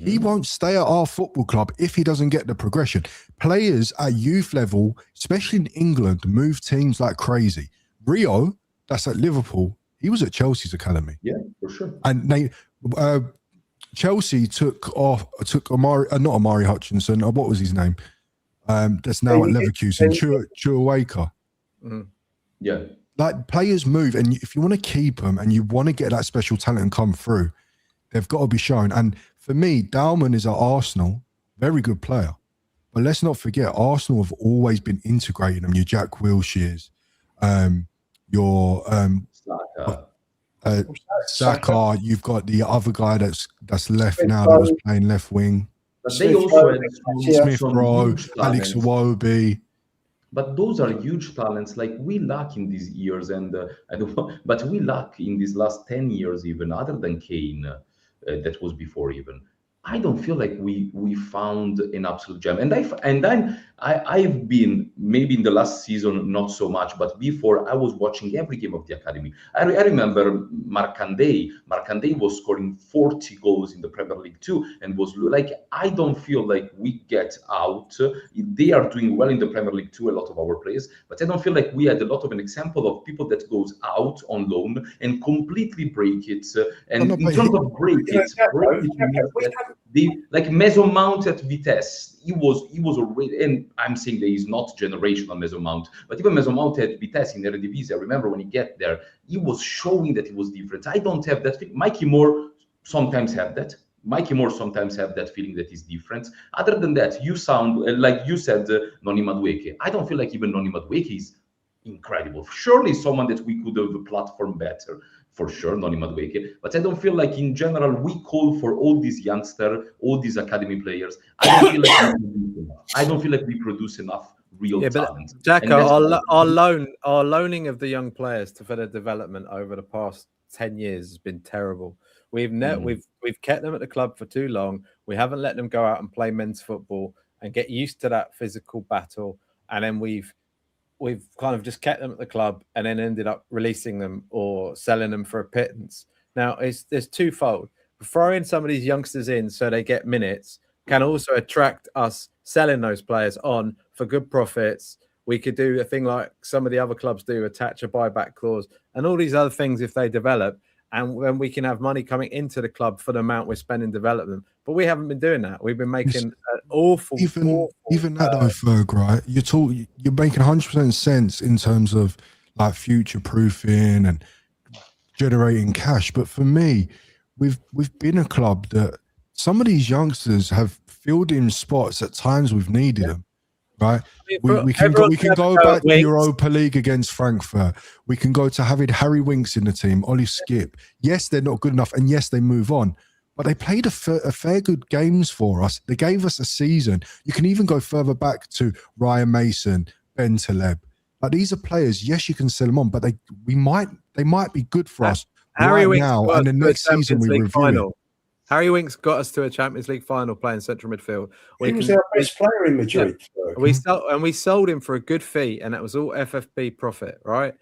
he won't stay at our football club if he doesn't get the progression. Players at youth level, especially in England, move teams like crazy. Rio, that's at Liverpool, he was at Chelsea's academy. Yeah, for sure. And Chelsea took Amari, not Amari Hutchinson. What was his name? That's now at Leverkusen. Chukwuemeka. Yeah. Like, players move, and if you want to keep them and you want to get that special talent and come through, they've got to be shown. And for me, Dalman is at Arsenal, very good player. But let's not forget, Arsenal have always been integrating them. Your Jack Wilsheres, your Saka. You've got the other guy that's left now that was playing left wing. But they also had Smith some Rowe, huge Alex talents. Iwobi. But those are huge talents. Like, we lack in these years, but we lack in these last 10 years, even other than Kane, that was before even. I don't feel like we found an absolute gem. I've been, maybe in the last season not so much, but before I was watching every game of the academy. I remember Marcandé. Marcandé was scoring 40 goals in the Premier League too, and was like, I don't feel like we get out. They are doing well in the Premier League too, a lot of our players, but I don't feel like we had a lot of an example of people that goes out on loan and completely break it. And in terms of break it means that like Mason Mount at Vitesse, he was already, and I'm saying that he's not generational Mason Mount, but even Mason Mount at Vitesse in Eredivisie, I remember when he get there, he was showing that he was different. I don't have that. Mikey Moore sometimes have that. Mikey Moore sometimes have that feeling that he's different. Other than that, you sound like you said, Noni Madueke. I don't feel like even Noni Madueke is incredible. Surely someone that we could have platformed better. For sure, Noni Madueke. But I don't feel like in general we call for all these youngsters, all these academy players. I don't feel like we produce enough real talent. Jacko, our loaning of the young players for their development over the past 10 years has been terrible. We've kept them at the club for too long. We haven't let them go out and play men's football and get used to that physical battle. And then we've kind of just kept them at the club and then ended up releasing them or selling them for a pittance. Now, there's twofold. Throwing some of these youngsters in so they get minutes can also attract us selling those players on for good profits. We could do a thing like some of the other clubs do, attach a buyback clause and all these other things if they develop. And then we can have money coming into the club for the amount we're spending development. But we haven't been doing that. We've been making an awful. Even that though, Ferg, right? You're making 100% sense in terms of like future proofing and generating cash. But for me, we've been a club that some of these youngsters have filled in spots at times we've needed them. Right, we can go back to Europa League against Frankfurt. We can go to having Harry Winks in the team, Ollie Skip. Yes, they're not good enough, and yes, they move on. But they played a fair good games for us. They gave us a season. You can even go further back to Ryan Mason, Ben Taleb. Like, these are players. Yes, you can sell them on, but they might be good for us right now. And the next season we review it. Harry Winks got us to a Champions League final playing central midfield. He was our best player in Madrid. Yeah. We sold him for a good fee, and that was all FFP profit, right?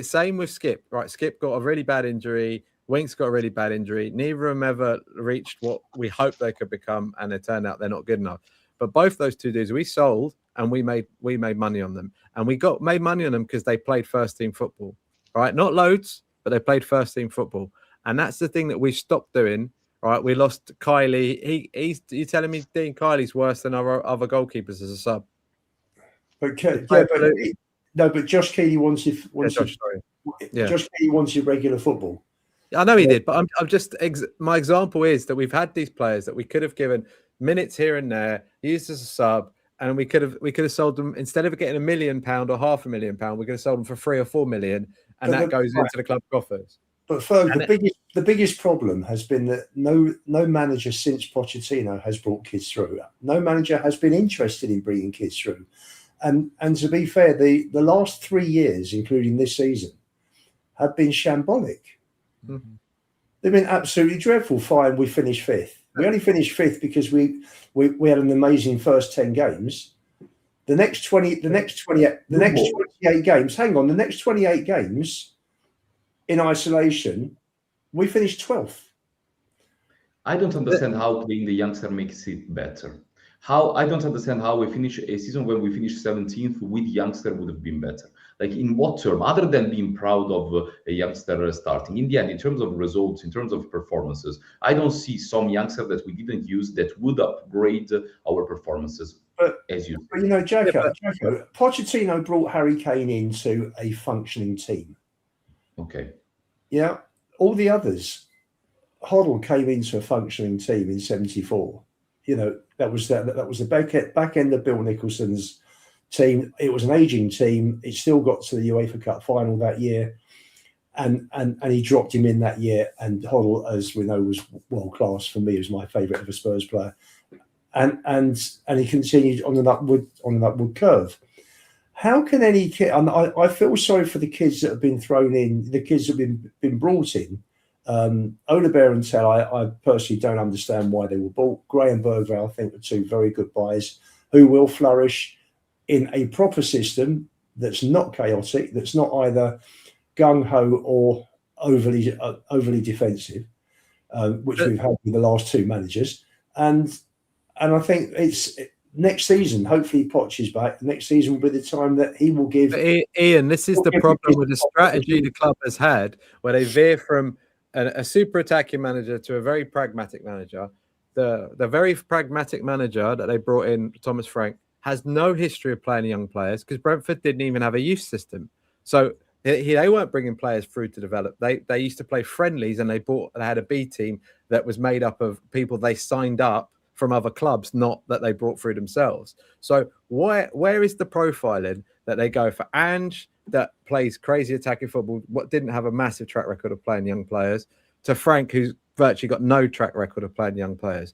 Same with Skip, right? Skip got a really bad injury. Winks got a really bad injury. Neither of them ever reached what we hoped they could become, and it turned out they're not good enough. But both those two dudes, we sold, and we made money on them, and we made money on them because they played first team football, right? Not loads, but they played first team football, and that's the thing that we stopped doing. Right, we lost Kylie. You're telling me Dean Kylie's worse than our other goalkeepers as a sub? But Josh Keeley wants Josh Keeley wants your regular football. I know he did, but I'm just my example is that we've had these players that we could have given minutes here and there, used as a sub, and we could have sold them instead of getting £1 million or £500,000. We could have sold them for 3 or 4 million, and that goes into the club coffers. But Ferg, the biggest problem has been that no manager since Pochettino has brought kids through. No manager has been interested in bringing kids through. And to be fair, the last 3 years, including this season, have been shambolic. Mm-hmm. They've been absolutely dreadful. Fine, we finished fifth. We only finished fifth because we had an amazing first 10 games. The next 28 games. Hang on, the next 28 games. In isolation, we finished 12th. I don't understand how playing the youngster makes it better. I don't understand how we finish a season when we finished 17th with youngster would have been better. Like in what term, other than being proud of a youngster starting? In the end, in terms of results, in terms of performances, I don't see some youngster that we didn't use that would upgrade our performances. But, as you but you know, Jacko, Pochettino brought Harry Kane into a functioning team. Okay. Yeah, all the others, Hoddle came into a functioning team in '74. You know, that was the back end of Bill Nicholson's team. It was an aging team. It still got to the UEFA Cup final that year, and he dropped him in that year. And Hoddle, as we know, was world class. For me, he was my favourite ever Spurs player. And he continued on an upward curve. How can any kid? And I feel sorry for the kids that have been thrown in, the kids that have been brought in. Ola Bear and Tell, I personally don't understand why they were bought. Gray and Bergvall, I think, are two very good buys who will flourish in a proper system that's not chaotic, that's not either gung ho or overly defensive, which we've had with the last two managers. And I think it's next season, hopefully Poch is back. Next season will be the time that he will give. But Ian, this is the problem with the strategy the club has had, where they veer from a super attacking manager to a very pragmatic manager. The very pragmatic manager that they brought in, Thomas Frank, has no history of playing young players because Brentford didn't even have a youth system. So they weren't bringing players through to develop. They used to play friendlies, and they had a B team that was made up of people they signed up from other clubs, not that they brought through themselves. So where is the profiling that they go for Ange, that plays crazy attacking football, what didn't have a massive track record of playing young players, to Frank, who's virtually got no track record of playing young players?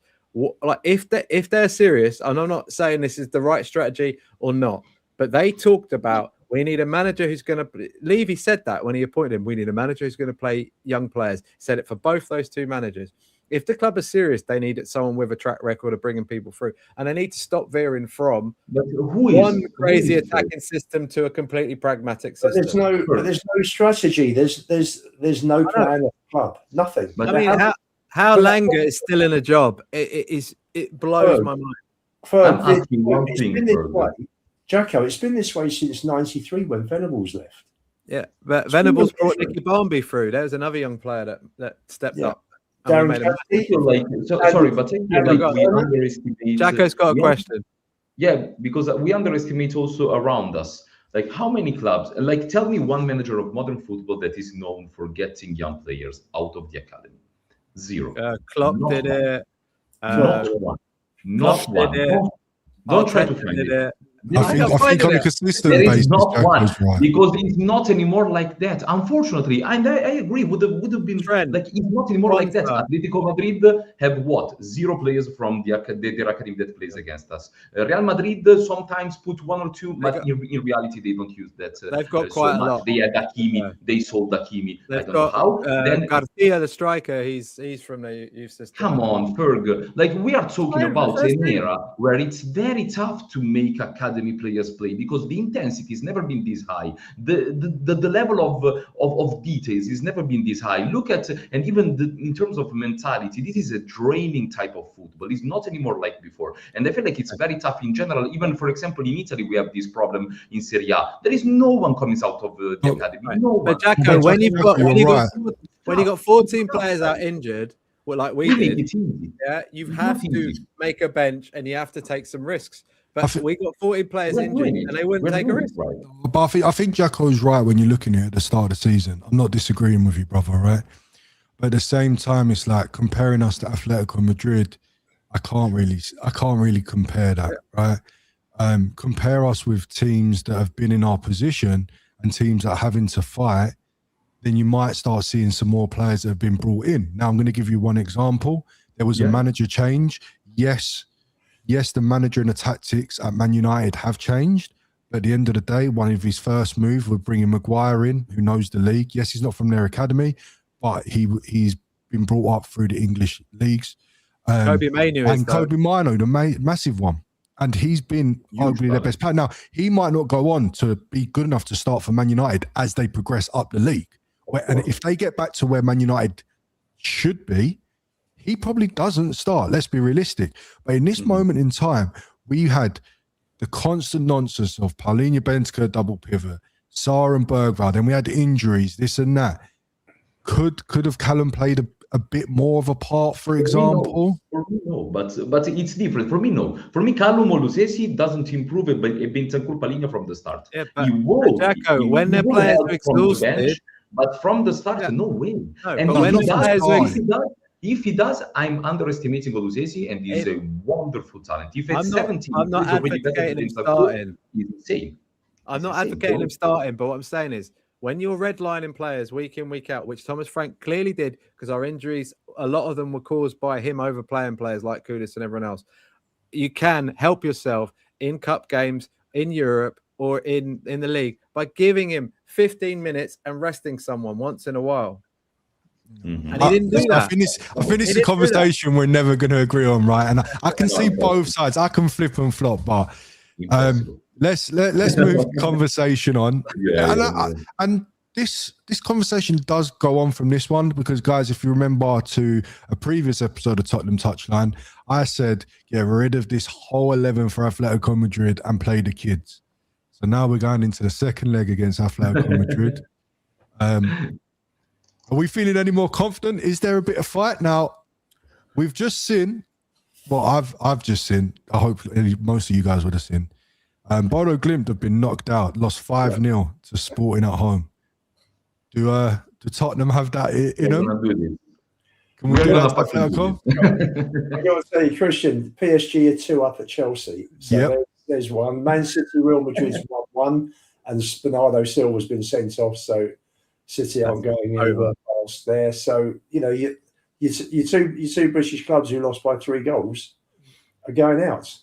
Like if they're serious, and I'm not saying this is the right strategy or not, but they talked about, we need a manager who's going to... Levy said that when he appointed him, we need a manager who's going to play young players. He said it for both those two managers. If the club is serious, they need someone with a track record of bringing people through. And they need to stop veering from one crazy attacking system to a completely pragmatic system. There's no strategy. There's no plan of the club. Nothing. But I mean, how Langer is still in a job, it blows my mind. Jacko, it's been this way since '93 when Venables left. Yeah, but Venables brought Nicky Barmby through. There's another young player that stepped up. Sorry, but we underestimate. Jacko's got a question. Yeah, because we underestimate also around us. Like, how many clubs? Like, tell me one manager of modern football that is known for getting young players out of the academy. Zero. Klopp did it. Not one. Not one. Don't try to find it. I think on a consistent there basis, is not one, right. because it's not anymore like that. Unfortunately, and I agree. Would have been like it's not anymore like that. Atletico Madrid have what? 0 players from their academy that plays against us. Real Madrid sometimes put 1 or 2, but in reality they don't use that. They've got quite a lot. They had Hakimi. They sold Hakimi. They've I don't know how. Then Garcia, the striker, he's from the youth system. Come on, Ferg. Like, we are talking about an era where it's very tough to make academy players play because the intensity has never been this high. The level of details has never been this high. Look at, and even in terms of mentality, this is a draining type of football. It's not anymore like before. And I feel like it's very tough in general. Even, for example, in Italy, we have this problem in Serie A. There is no one coming out of the academy. No one. But Jacko, when you got 14 players out injured, well, like we did, yeah, you have to make a bench and you have to take some risks. But we got 40 players injured and they wouldn't take a risk. But I think Jacko's right when you're looking at the start of the season. I'm not disagreeing with you, brother, right? But at the same time, it's like comparing us to Atletico Madrid. I can't really compare that, right? Compare us with teams that have been in our position and teams that are having to fight, then you might start seeing some more players that have been brought in. Now, I'm going to give you one example. There was a manager change. Yes, the manager and the tactics at Man United have changed. But at the end of the day, one of his first moves was bringing Maguire in, who knows the league. Yes, he's not from their academy, but he's been brought up through the English leagues. Kobe Mainoo and Kobe Mainoo, the massive one. And he's been arguably their best player. Now, he might not go on to be good enough to start for Man United as they progress up the league. And if they get back to where Man United should be, he probably doesn't start. Let's be realistic. But in this moment in time, we had the constant nonsense of Paulinho Benska double pivot, Sarr and Bergvall. Then we had injuries, this and that. Could have Callum played a bit more of a part, for example? For me, no. But it's different. For me, no. For me, Callum Olusesi doesn't improve it, but it's been culpa linea from the start. Yeah, but He will. Jacko, when he their will players help are from the exhausted, bench, but from the start, Yeah. no way. No, And but if when he the does, players are if he does, I'm underestimating Olusesi, and he's a wonderful talent. If at 17, I'm not he's already better advocating than him Bentancur, starting. he's insane. I'm not He's insane. advocating him starting, but what I'm saying is when you're redlining players week in, week out, which Thomas Frank clearly did, because our injuries, a lot of them were caused by him overplaying players like Kudus and everyone else. You can help yourself in cup games, in Europe, or in the league by giving him 15 minutes and resting someone once in a while. Mhm. And he didn't do that. I think it's He a didn't do conversation we're never going to agree on, right? And I can see both sides. I can flip and flop, but Impossible. let's move the conversation on. And this conversation does go on from this one because, guys, if you remember to a previous episode of Tottenham Touchline, I said, get rid of this whole 11 for Atletico Madrid and play the kids. So now we're going into the second leg against Atletico Madrid. Are we feeling any more confident? Is there a bit of fight? Now, we've just seen, well, I've just seen, I hope most of you guys would have seen, Bodo Glimt have been knocked out, lost 5-0 to Sporting at home. Do Tottenham have that in them? Can we do that to Atletico? I got to say, Christian, PSG are 2 up at Chelsea. So there's one. Man City, Real Madrid's 1-1, and Bernardo Silva's been sent off. So City aren't going anywhere past there. So you two British clubs who lost by 3 goals are going out.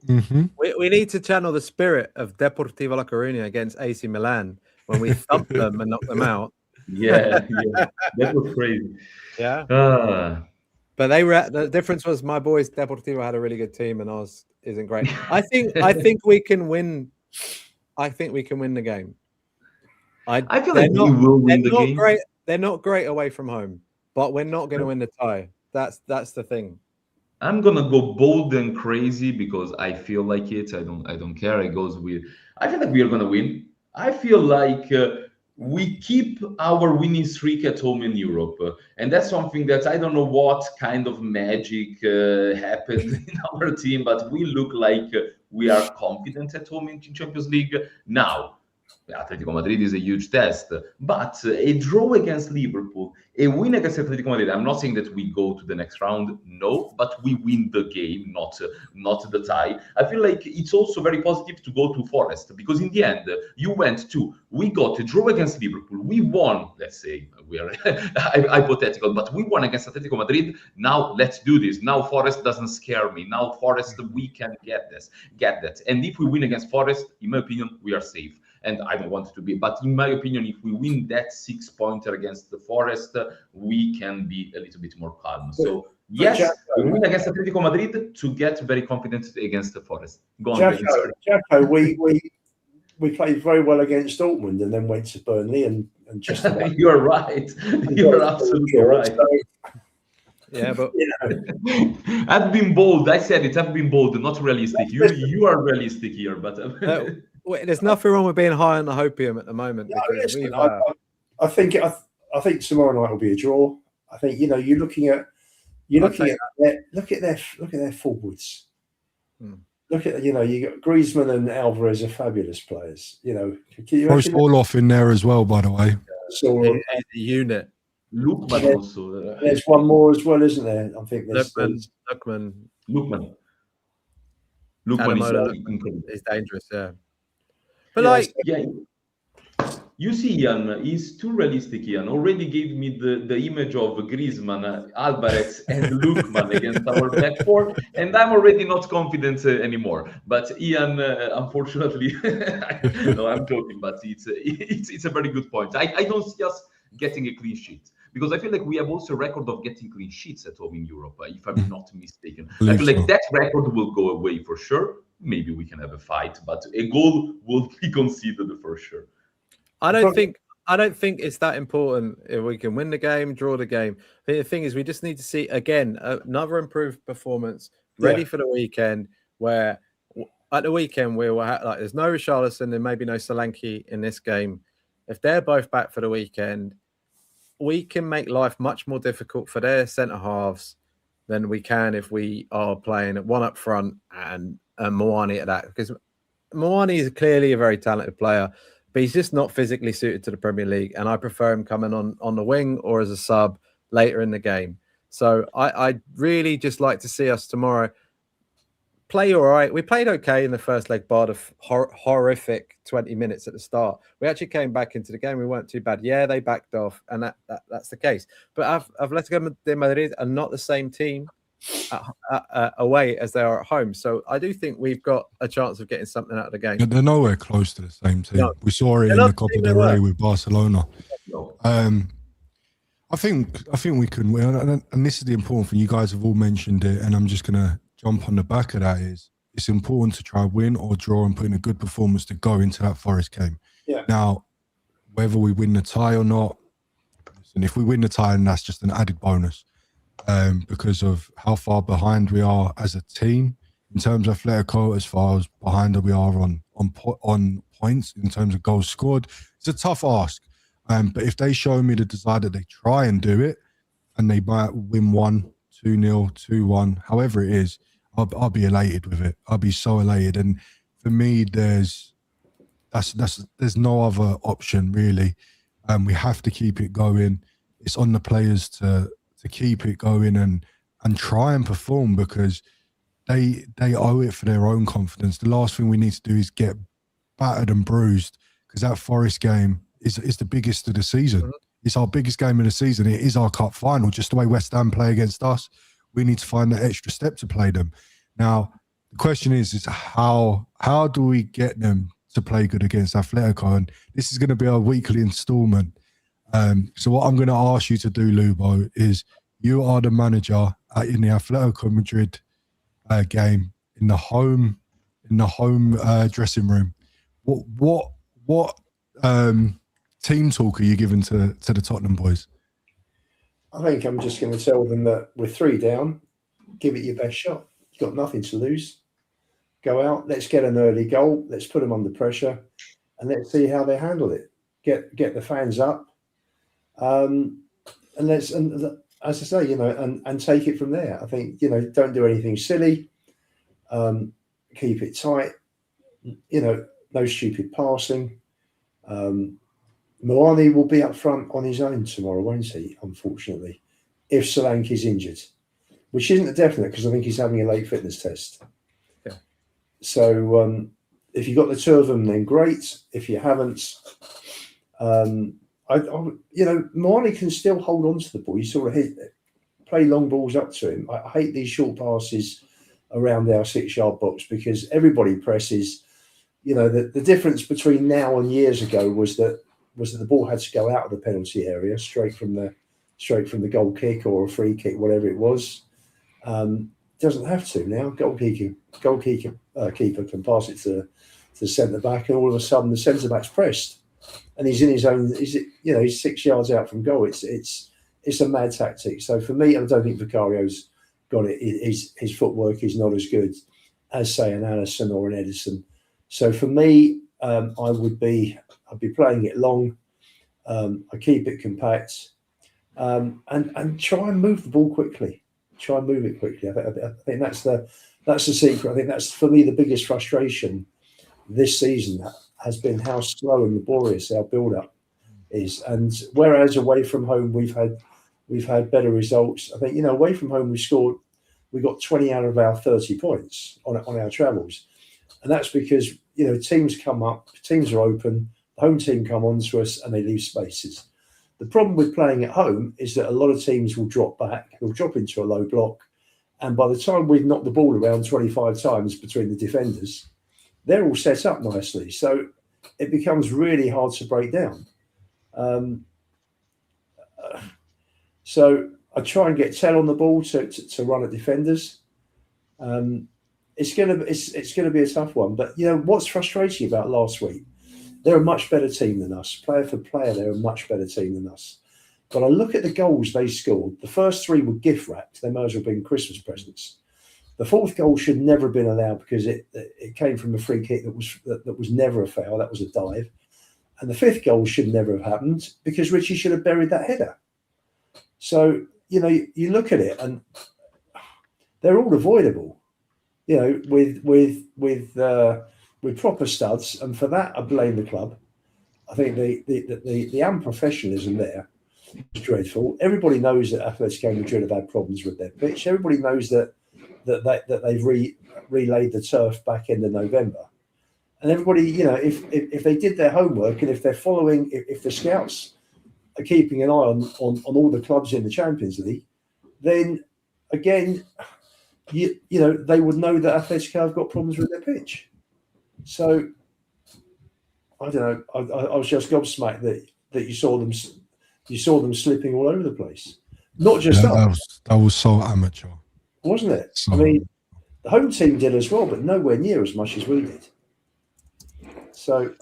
Mm-hmm. We need to channel the spirit of Deportivo La Coruña against AC Milan when we thumped them and knocked them out. Yeah, that was crazy. Yeah. But the difference was my boys Deportivo had a really good team and ours isn't great. I think we can win. I think we can win the game. I feel like we will win the game. They're not great away from home, but we're not going to win the tie. That's the thing. I'm gonna go bold and crazy because I feel like it. I don't care. It goes with. I feel like we are gonna win. I feel like we keep our winning streak at home in Europe, and that's something that I don't know what kind of magic happened in our team, but we look like we are confident at home in Champions League now. Atletico Madrid is a huge test, but a draw against Liverpool, a win against Atletico Madrid. I'm not saying that we go to the next round, no, but we win the game, not the tie. I feel like it's also very positive to go to Forest because in the end, we got a draw against Liverpool. We won, let's say, we are hypothetical, but we won against Atletico Madrid. Now let's do this. Now Forest doesn't scare me. Now Forest, we can get that. And if we win against Forest, in my opinion, we are safe. And I don't want it to be, but in my opinion, if we win that 6-pointer against the Forest, we can be a little bit more calm. So yes, we win against Atletico Madrid to get very confident against the Forest. Go on, Jacko, we played very well against Dortmund and then went to Burnley and just you're right. You're absolutely right. Yeah, but I've been bold. I said it. I've been bold, not realistic. You are realistic here, but there's nothing wrong with being high on the hopium at the moment. I think tomorrow night will be a draw. I think you're looking at look at their forwards. Look at you got Griezmann and Alvarez are fabulous players. Most all off in there as well, by the way. The unit. Lukman also. There's one more as well, isn't there? I think there's Lukman is dangerous, yeah. But you see, Ian, he's too realistic. Ian already gave me the image of Griezmann, Alvarez, and Lukman against our back four, and I'm already not confident anymore. But Ian, unfortunately, no, I'm joking. But it's a very good point. I don't see us getting a clean sheet. Because I feel like we have also a record of getting clean sheets at home in Europe, if I'm not mistaken. I feel like that record will go away for sure. Maybe we can have a fight, but a goal will be conceded for sure. I don't think it's that important if we can win the game, draw the game. I think the thing is we just need to see again another improved performance ready for the weekend where at the weekend we will have, like, there's no Richarlison and maybe no Solanke in this game. If they're both back for the weekend, we can make life much more difficult for their centre halves than we can if we are playing one up front and Moani at that, because Moani is clearly a very talented player, but he's just not physically suited to the Premier League, and I prefer him coming on the wing or as a sub later in the game. So I really just like to see us tomorrow play all right. We played okay in the first leg, bar the horrific 20 minutes at the start. We actually came back into the game. We weren't too bad. Yeah, they backed off, and that's the case. But Atletico de Madrid are not the same team away as they are at home. So I do think we've got a chance of getting something out of the game. They're nowhere close to the same team. No. We saw it in the Copa del Rey with Barcelona. No. I think we can win, and this is the important thing. You guys have all mentioned it, and I'm just gonna jump on the back of that. Is it's important to try win or draw and put in a good performance to go into that Forest game. Yeah. Now, whether we win the tie or not, and if we win the tie, then that's just an added bonus, because of how far behind we are as a team in terms of Atletico, as far as behind we are on points in terms of goals scored. It's a tough ask. But if they show me the desire that they try and do it, and they might win 1-2-0, 2-1, however it is, I'll be elated with it. I'll be so elated. And for me, there's no other option really. We have to keep it going. It's on the players to keep it going and try and perform, because they owe it for their own confidence. The last thing we need to do is get battered and bruised, because that Forest game is the biggest of the season. Mm-hmm. It's our biggest game of the season. It is our cup final. Just the way West Ham play against us, we need to find that extra step to play them. Now, the question is how do we get them to play good against Atletico? And this is going to be our weekly instalment. So what I'm going to ask you to do, Lubo, is you are the manager in the Atletico Madrid game in the home dressing room. What team talk are you giving to the Tottenham boys? I think I'm just going to tell them that we're 3 down. Give it your best shot. You've got nothing to lose. Go out. Let's get an early goal. Let's put them under pressure, and let's see how they handle it. Get the fans up, and as I say, and take it from there. I think don't do anything silly. Keep it tight. No stupid passing. Moani will be up front on his own tomorrow, won't he? Unfortunately, if Solanke is injured, which isn't a definite, because I think he's having a late fitness test. Yeah. So if you've got the two of them, then great. If you haven't, Moani can still hold on to the ball. You sort of play long balls up to him. I hate these short passes around our 6-yard box, because everybody presses. The difference between now and years ago was that the ball had to go out of the penalty area straight from the goal kick or a free kick, whatever it was. Doesn't have to now. Goalkeeper can pass it to the centre back, and all of a sudden the centre back's pressed, and he's in his own. He's 6 yards out from goal. It's a mad tactic. So for me, I don't think Vicario's got it. His footwork is not as good as, say, an Alisson or an Edison. So for me, I'd be playing it long. I keep it compact, and try and move the ball quickly. Try and move it quickly. I think that's the secret. I think that's, for me, the biggest frustration this season has been how slow and laborious our build-up is. And whereas away from home we've had better results. I think away from home we got 20 out of our 30 points on our travels. And that's because, teams come up, teams are open, the home team come on to us and they leave spaces. The problem with playing at home is that a lot of teams will drop back, they'll drop into a low block. And by the time we've knocked the ball around 25 times between the defenders, they're all set up nicely. So it becomes really hard to break down. So I try and get Tell on the ball to run at defenders. It's gonna be a tough one. But what's frustrating about last week? They're a much better team than us. Player for player, they're a much better team than us. But I look at the goals they scored. The first 3 were gift wrapped. They might as well have been Christmas presents. The fourth goal should never have been allowed because it came from a free kick that was never a foul. That was a dive. And the fifth goal should never have happened because Richie should have buried that header. So, you know, you look at it and they're all avoidable, you know, with proper studs. And for that, I blame the club. I think the unprofessionalism there is dreadful. Everybody knows that Atletico Madrid have had problems with their pitch. Everybody knows that they've relayed the turf back end of November. And everybody, you know, if they did their homework and if they're following, if the scouts are keeping an eye on all the clubs in the Champions League, then again, you know, they would know that Atletico have got problems with their pitch. So I don't know. I was just gobsmacked that you saw them slipping all over the place. Not just that was so amateur, wasn't it? So, I mean, the home team did as well, but nowhere near as much as we did. So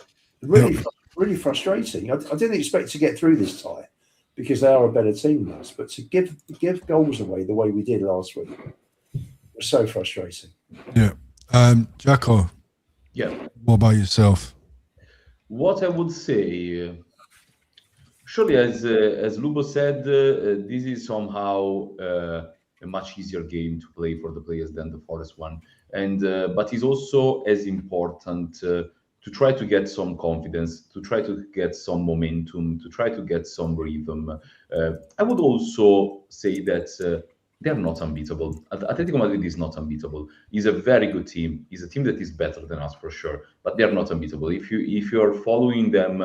really frustrating. I didn't expect to get through this tie because they are a better team than us, but to give goals away the way we did last week was so frustrating. Yeah. Jacko. Yeah. What about yourself? What I would say, surely, as Lubo said, this is somehow a much easier game to play for the players than the Forest one, and but it's also as important to try to get some confidence, to try to get some momentum, to try to get some rhythm. I would also say that they're not unbeatable. Atletico Madrid is not unbeatable. It's a very good team. It's a team that is better than us for sure, but they're not unbeatable. If you are following them,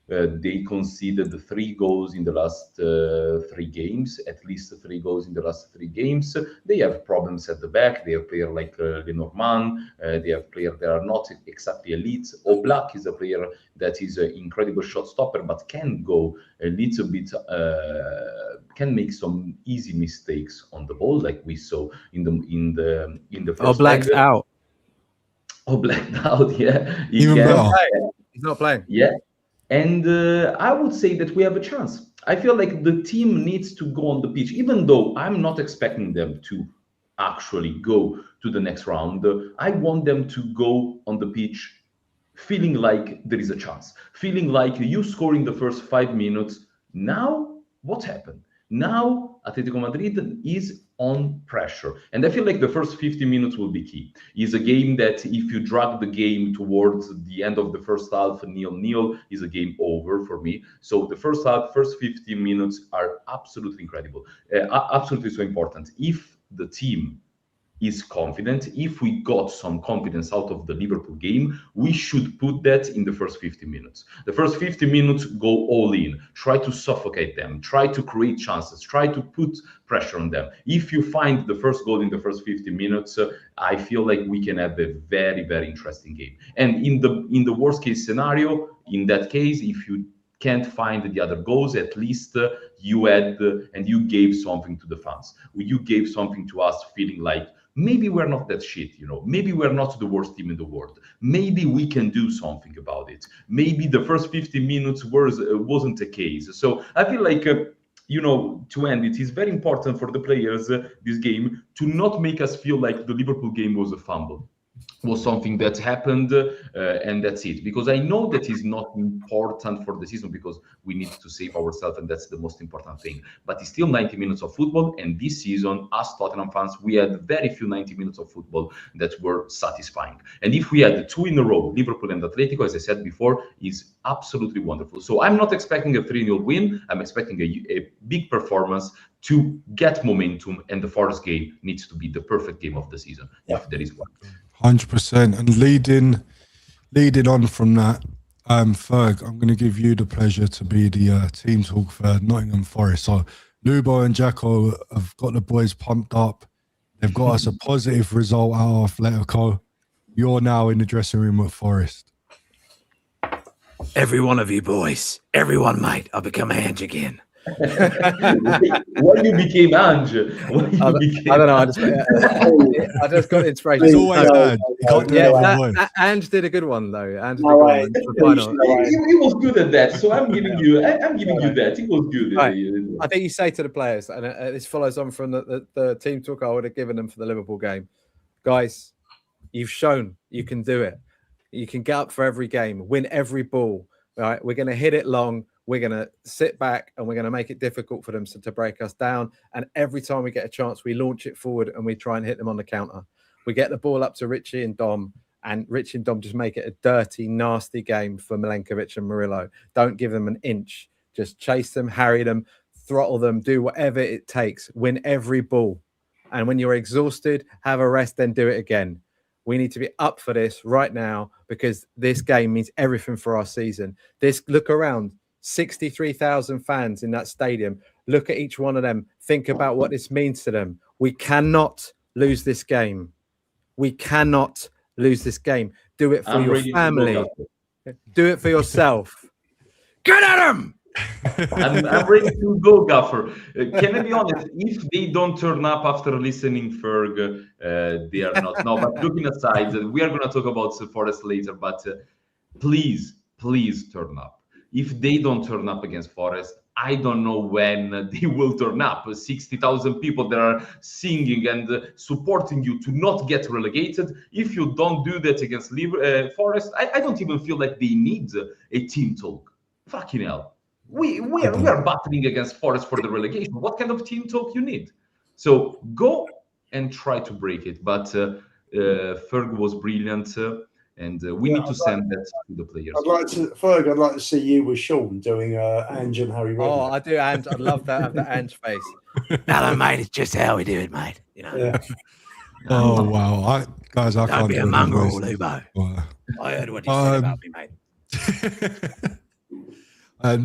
they conceded 3 goals in the last 3 games, at least 3 goals in the last 3 games. They have problems at the back. They have players like Lenormand. They have players that are not exactly elite. Oblak is a player that is an incredible shot stopper, but can go a little bit, can make some easy mistakes on the ball, like we saw in the first Oblak's leg. out. Oblak out, yeah. Even better. He's not playing. Yeah. And I would say that we have a chance. I feel like the team needs to go on the pitch, even though I'm not expecting them to actually go to the next round. I want them to go on the pitch feeling like there is a chance, feeling like you score in the first 5 minutes. Now, what happened? Now, Atletico Madrid is on pressure. And I feel like the first 50 minutes will be key. It's a game that if you drag the game towards the end of the first half, 0-0, is a game over for me. So the first half, first 15 minutes are absolutely incredible. Absolutely so important. If the team is confident, if we got some confidence out of the Liverpool game, we should put that in the first 50 minutes. The first 50 minutes, go all in, try to suffocate them, try to create chances, try to put pressure on them. If you find the first goal in the first 50 minutes, I feel like we can have a very, very interesting game. And in the worst case scenario, in that case, if you can't find the other goals, at least you had and you gave something to the fans. You gave something to us, feeling like maybe we're not that shit, you know. Maybe we're not the worst team in the world. Maybe we can do something about it. Maybe the first 50 minutes wasn't the case. So I feel like, you know, to end, it is very important for the players, this game, to not make us feel like the Liverpool game was a fumble, was something that happened, and that's it. Because I know that is not important for the season, because we need to save ourselves, and that's the most important thing. But it's still 90 minutes of football, and this season, as Tottenham fans, we had very few 90 minutes of football that were satisfying. And if we had 2 in a row, Liverpool and Atletico, as I said before, is absolutely wonderful. So I'm not expecting a 3-0 win. I'm expecting a big performance to get momentum, and the Forest game needs to be the perfect game of the season, if there is one. 100%. And leading on from that, Ferg, I'm going to give you the pleasure to be the team talk for Nottingham Forest. So Lubo and Jacko have got the boys pumped up. They've got us a positive result out of Atletico. You're now in the dressing room at Forest. Every one of you boys, everyone, mate, I'll become Ange again. When you became Ange? I don't know. I just got inspiration. It's always Ange. You can't do that. Ange did a good one though. Ange did No way. a good one. He was good at that, so I'm giving you that. He was good. Right. I think you say to the players, and this follows on from the team talk I would have given them for the Liverpool game. guys, you've shown you can do it. You can get up for every game, win every ball. Right? We're going to hit it long. We're going to sit back and we're going to make it difficult for them to break us down. And every time we get a chance, we launch it forward and we try and hit them on the counter. We get the ball up to Richie and Dom, and Richie and Dom just make it a dirty, nasty game for Milenkovic and Murillo. Don't give them an inch. Just chase them, harry them, throttle them, do whatever it takes. Win every ball. And when you're exhausted, have a rest, then do it again. We need to be up for this right now because this game means everything for our season. Look around. 63,000 fans in that stadium. Look at each one of them. Think about what this means to them. We cannot lose this game. We cannot lose this game. Do it for your family. Do it for yourself. Get at them! I'm ready to go, Gaffer. Can I be honest? If they don't turn up after listening Ferg, they are not. No, but looking aside, we are going to talk about Forest later, but please turn up. If they don't turn up against Forest, I don't know when they will turn up. 60,000 people that are singing and supporting you to not get relegated. If you don't do that against Forest, I don't even feel like they need a team talk. Fucking hell. We are battling against Forest for the relegation. What kind of team talk you need? So go and try to break it. But Ferg was brilliant. And we need to send that to the players. I'd like to see you with Sean doing Ange and Harry Redknapp. Oh, I do, Ange. I'd love that. Have the Ange face. Hello, mate. It's just how we do it, mate. You know. Yeah. Oh wow, I Don't can't be a mongrel, Lubo. I heard what you said about me, mate.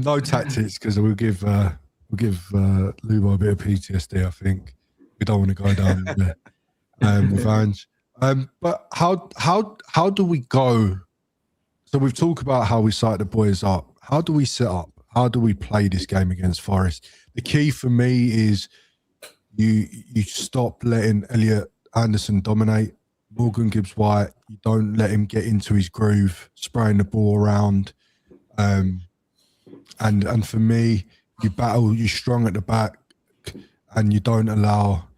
No tactics because we'll give Lubo a bit of PTSD. I think we don't want to go down there with Ange. But how do we go? So we've talked about how we sight the boys up. How do we set up? How do we play this game against Forest? The key for me is you stop letting Elliot Anderson dominate. Morgan Gibbs-White, you don't let him get into his groove, spraying the ball around. And for me, you battle, you're strong at the back, and you don't allow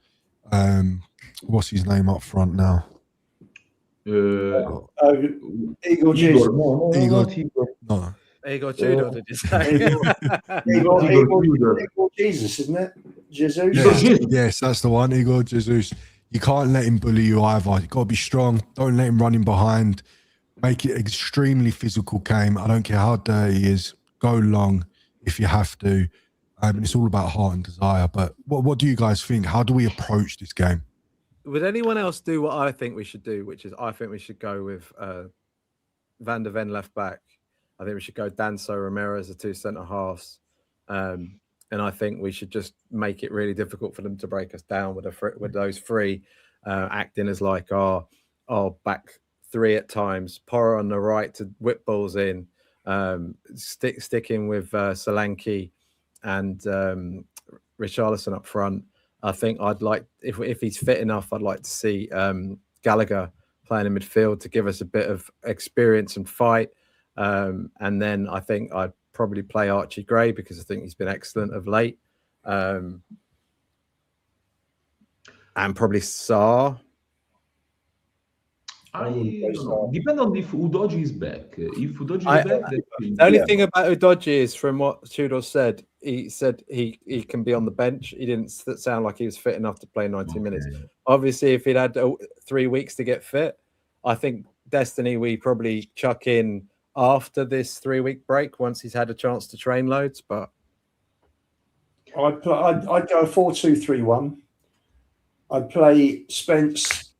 what's his name up front now? Igor Igor, Jesus. No. Igor Tudor, did you say? Igor Jesus, isn't it? Jesus. Yes, that's the one. Igor Jesus. You can't let him bully you either. You've got to be strong. Don't let him run in behind. Make it extremely physical game. I don't care how dirty he is. Go long if you have to. It's all about heart and desire. But what do you guys think? How do we approach this game? Would anyone else do what I think we should do, which is I think we should go with Van der Ven left back. I think we should go Danso, Romero as the two centre halves. And I think we should just make it really difficult for them to break us down with those three acting as like our back three at times. Porro on the right to whip balls in, sticking with Solanke and Richarlison up front. I think I'd like, if he's fit enough, I'd like to see Gallagher playing in midfield to give us a bit of experience and fight. And then I think I'd probably play Archie Gray because I think he's been excellent of late. And probably Sarr. I don't know. Depends on if Udoji is back. If Udoji is back, the only thing about Udoji is, from what Tudor said, he said he can be on the bench. He didn't sound like he was fit enough to play 90 minutes. Obviously, if he'd had 3 weeks to get fit, I think Destiny we probably chuck in after this 3-week break once he's had a chance to train loads. But I'd go 4-2-3-1. I'd play Spence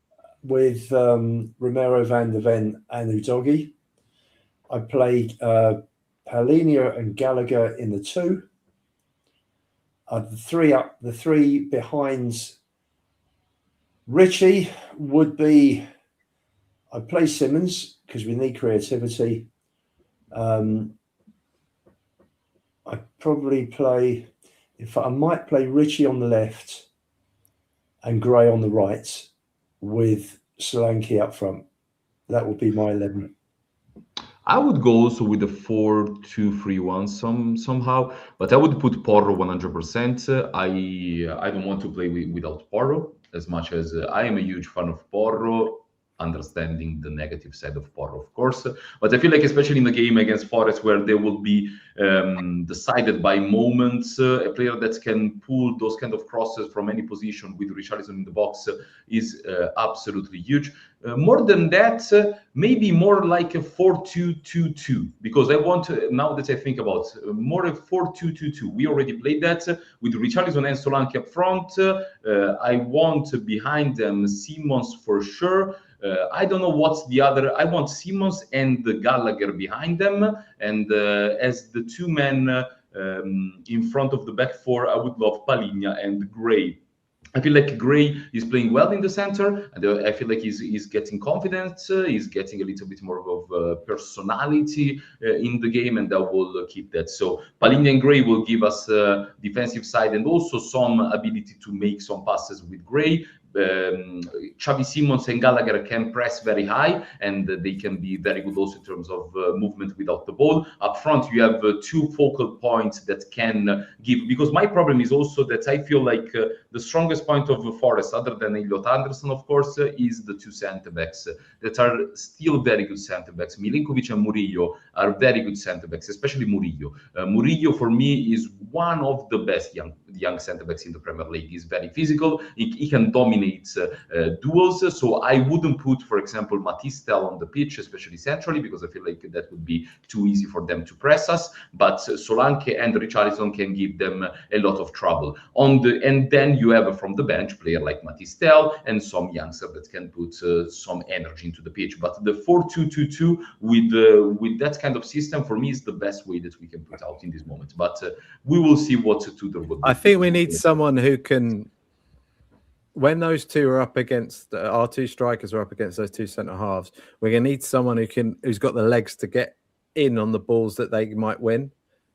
with Romero, Van der Ven and Udogi. I played Paulinho and Gallagher in the two. The three behind Richie would be, I'd play Simmons because we need creativity. I'd probably play, I might play Richie on the left and Gray on the right, with Solanke up front. That would be my 11. I would go also with a 4-2-3-1 somehow, but I would put Porro 100%. I don't want to play without Porro as much as I am a huge fan of Porro, understanding the negative side of Porro, of course. But I feel like, especially in the game against Forest, where they will be decided by moments, a player that can pull those kind of crosses from any position with Richarlison in the box is absolutely huge. More than that, maybe more like a 4-2-2-2, because I want, now that I think about more a 4-2-2-2. We already played that with Richarlison and Solanke up front. I want behind them Simmons for sure. I don't know what's the other. I want Simmons and Gallagher behind them, and as the two men in front of the back four, I would love Palinha and Gray. I feel like Gray is playing well in the center, and I feel like he's getting confidence. He's getting a little bit more of personality in the game, and that will keep that. So Palinha and Gray will give us defensive side and also some ability to make some passes with Gray. Xavi Simons and Gallagher can press very high, and they can be very good also in terms of movement without the ball. Up front, you have two focal points that can give, because my problem is also that I feel like the strongest point of Forest, other than Elliot Anderson, of course, is the two centre-backs that are still very good centre-backs. Milinkovic and Murillo are very good centre-backs, especially Murillo. Murillo, for me, is one of the best young centre-backs in the Premier League. He's very physical. He can dominate duels. So I wouldn't put, for example, Matistel on the pitch, especially centrally, because I feel like that would be too easy for them to press us. But Solanke and Richarlison can give them a lot of trouble. And then you have from the bench player like Matistel and some youngster that can put some energy into the pitch. But the 4-2-2-2 with that kind of system, for me, is the best way that we can put out in this moment. But we will see what Tudor will do. I think we need someone who can, when those two are up against, our two strikers are up against those two centre halves, we're going to need someone who's got the legs to get in on the balls that they might win,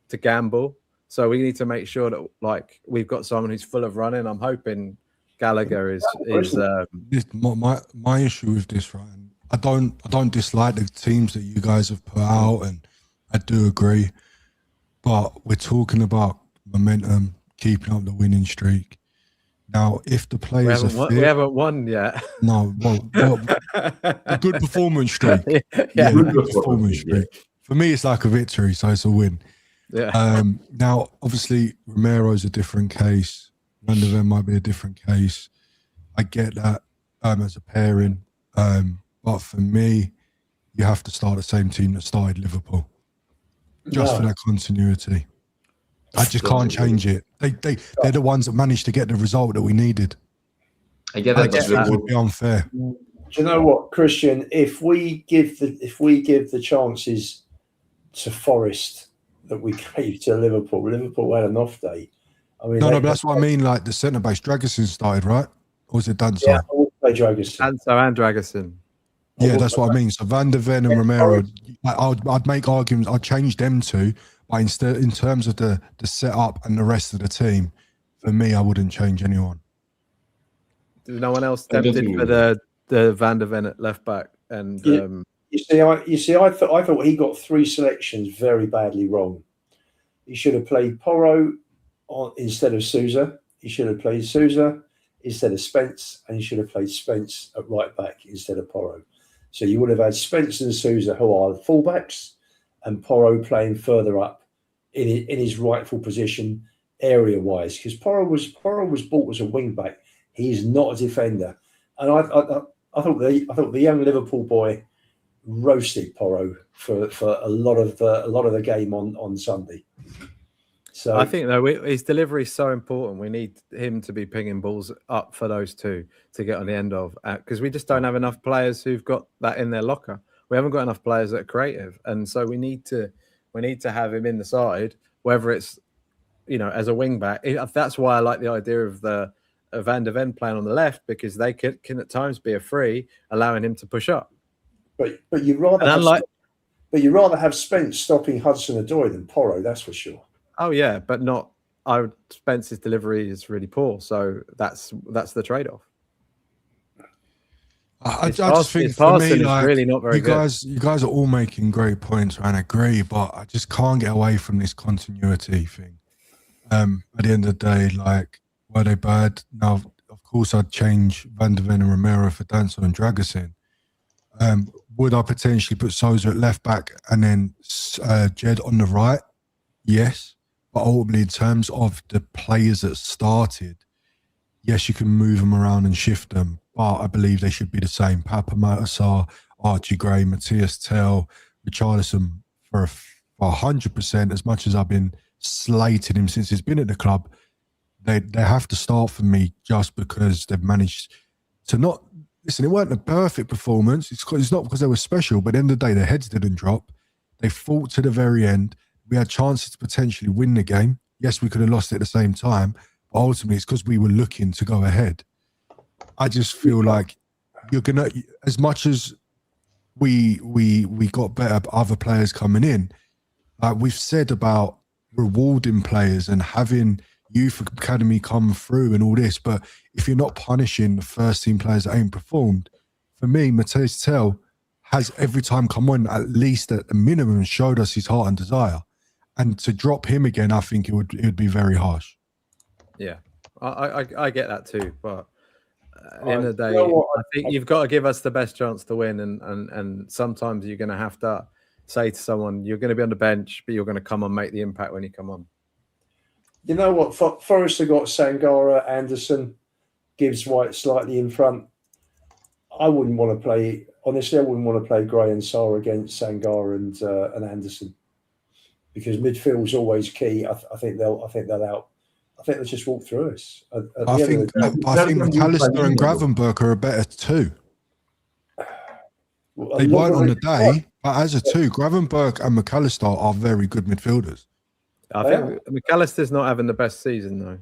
to gamble. So we need to make sure that, like, we've got someone who's full of running. I'm hoping Gallagher is my issue with this, right? I don't dislike the teams that you guys have put out, and I do agree, but we're talking about momentum, keeping up the winning streak. Now, if the players are fit, we haven't won yet. No, well, a good performance streak. Yeah, good performance streak. For me, it's like a victory, so it's a win. Yeah. Now, obviously, Romero's a different case. Van der Ven might be a different case. I get that as a pairing, but for me, you have to start the same team that started Liverpool, just for that continuity. I just can't change it. They're the ones that managed to get the result that we needed. I get that. I just think it would be unfair. Do you know what, Christian? If we give the chances to Forest that we gave to Liverpool had an off day. I mean, no, but that's what I mean. Like the centre backs, Dragusin started, right? Or was it Danso? Yeah, I would play Dragusin. Danso and Dragusin. Yeah, that's what I mean. So Van der Ven and Romero, I'd make arguments. I'd change them two. But instead, in terms of the setup and the rest of the team, for me, I wouldn't change anyone. No one else tempted for the Van der Ven at left back, and you see, I thought he got three selections very badly wrong. He should have played Porro instead of Sousa. He should have played Sousa instead of Spence, and he should have played Spence at right back instead of Porro. So you would have had Spence and Sousa, who are the fullbacks, and Porro playing further up in his rightful position area-wise, because Porro was bought as a wing-back. He's not a defender, and I thought the young Liverpool boy roasted Porro for a lot of the game on Sunday. So I think though his delivery is so important. We need him to be pinging balls up for those two to get on the end of, because we just don't have enough players who've got that in their locker. We haven't got enough players that are creative, and so we need to have him in the side, whether it's as a wing back. That's why I like the idea of the Van der Ven playing on the left, because they can at times be a free, allowing him to push up. But you'd rather have Spence stopping Hudson-Odoi than Porro, that's for sure. Oh yeah, but not. Spence's delivery is really poor, so that's the trade-off. I just think his for passing me, is like, really not very good. you guys are all making great points, and I agree, but I just can't get away from this continuity thing. At the end of the day, like, were they bad? Now, of course, I'd change Van der Ven and Romero for Danson and Dragusin. Would I potentially put Sousa at left back and then Jed on the right? Yes. But ultimately, in terms of the players that started, yes, you can move them around and shift them, but I believe they should be the same. Papa Matasar, Archie Gray, Matthias Tell, Richarlison for 100%. As much as I've been slating him since he's been at the club, they have to start for me just because they've managed to not... Listen, it weren't a perfect performance. It's not because they were special, but at the end of the day, their heads didn't drop. They fought to the very end. We had chances to potentially win the game. Yes, we could have lost it at the same time, but ultimately it's because we were looking to go ahead. I just feel like you're going to... As much as we got better other players coming in, like we've said about rewarding players and having youth academy come through and all this, but if you're not punishing the first team players that ain't performed, for me, Matthias Tell has every time come on, at least at the minimum, showed us his heart and desire. And to drop him again, I think it would be very harsh. Yeah, I get that too, but at the end of the day, You know what? I think you've got to give us the best chance to win, and sometimes you're going to have to say to someone, you're going to be on the bench, but you're going to come and make the impact when you come on. You know what? Forest have got Sangara, Anderson, Gibbs White slightly in front. I wouldn't want to play... Honestly, I wouldn't want to play Gray and Sarr against Sangara and Anderson, because midfield's always key. I think they'll just walk through us. I think McAllister and Gravenberch are a better two. They weren't on the day, but as a two, Gravenberch and McAllister are very good midfielders. I think McAllister's not having the best season though.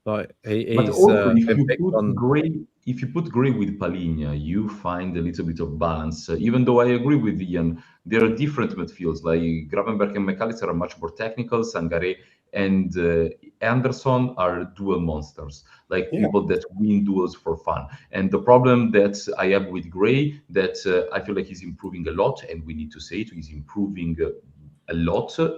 Like he's But also, been picked on. if you put Gray with Palinha, you find a little bit of balance. Even though I agree with Ian, there are different midfields. Like Gravenberch and McAllister are much more technical. Sangare and Anderson are dual monsters, like people that win duels for fun. And the problem that I have with Gray, that I feel like he's improving a lot, and we need to say it, he's improving a lot. Still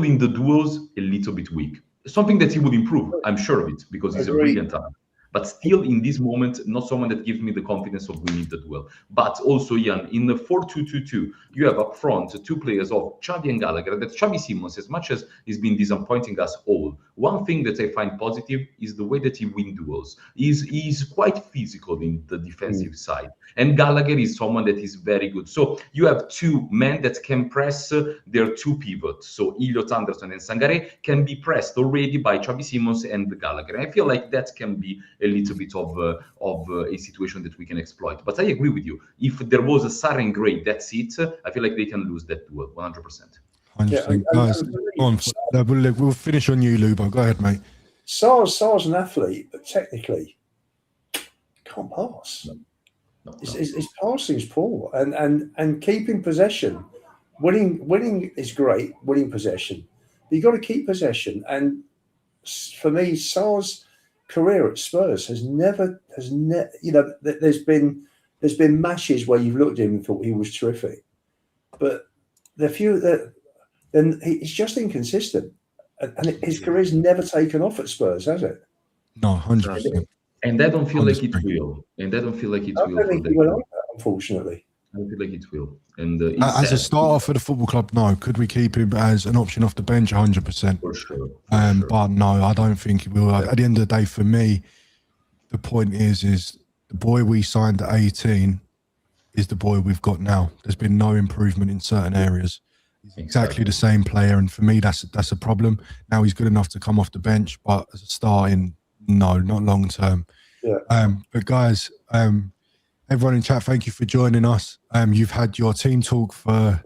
in the duels, a little bit weak. Something that he would improve, I'm sure of it, because he's a brilliant talent. But still, in this moment, not someone that gives me the confidence of winning the duel. But also, Ian, in the 4-2-2-2, you have up front two players of Xavi and Gallagher. That Xavi Simons, as much as he's been disappointing us all, one thing that I find positive is the way that he wins duels. He's quite physical in the defensive side. And Gallagher is someone that is very good. So you have two men that can press their two pivots. So Elliot Anderson and Sangare can be pressed already by Xavi Simons and Gallagher. I feel like that can be a little bit of a situation that we can exploit. But I agree with you. If there was a Sarr and Gray, that's it. I feel like they can lose that duel 100%. Guys, we'll finish on you, Lubo. Go ahead, mate. Sarr's an athlete, but technically can't pass. His passing's poor, and keeping possession, winning is great. Winning possession, but you got to keep possession. And for me, Sarr's career at Spurs has never. You know, there's been matches where you've looked at him and thought he was terrific, but the few that then he's just inconsistent, and his career's never taken off at Spurs, has it? No, 100%. And I don't feel like it will. And I don't feel like it will. I don't think he will either, unfortunately. I don't feel like it will. And as a starter for the football club, no. Could we keep him as an option off the bench? 100%. For sure. But no, I don't think he will. At the end of the day, for me, the point is the boy we signed at 18 is the boy we've got now. There's been no improvement in certain areas. He's exactly the same player, and for me, that's a problem. Now he's good enough to come off the bench, but as a starting, no, not long term. Yeah. But guys, everyone in chat, thank you for joining us. You've had your team talk for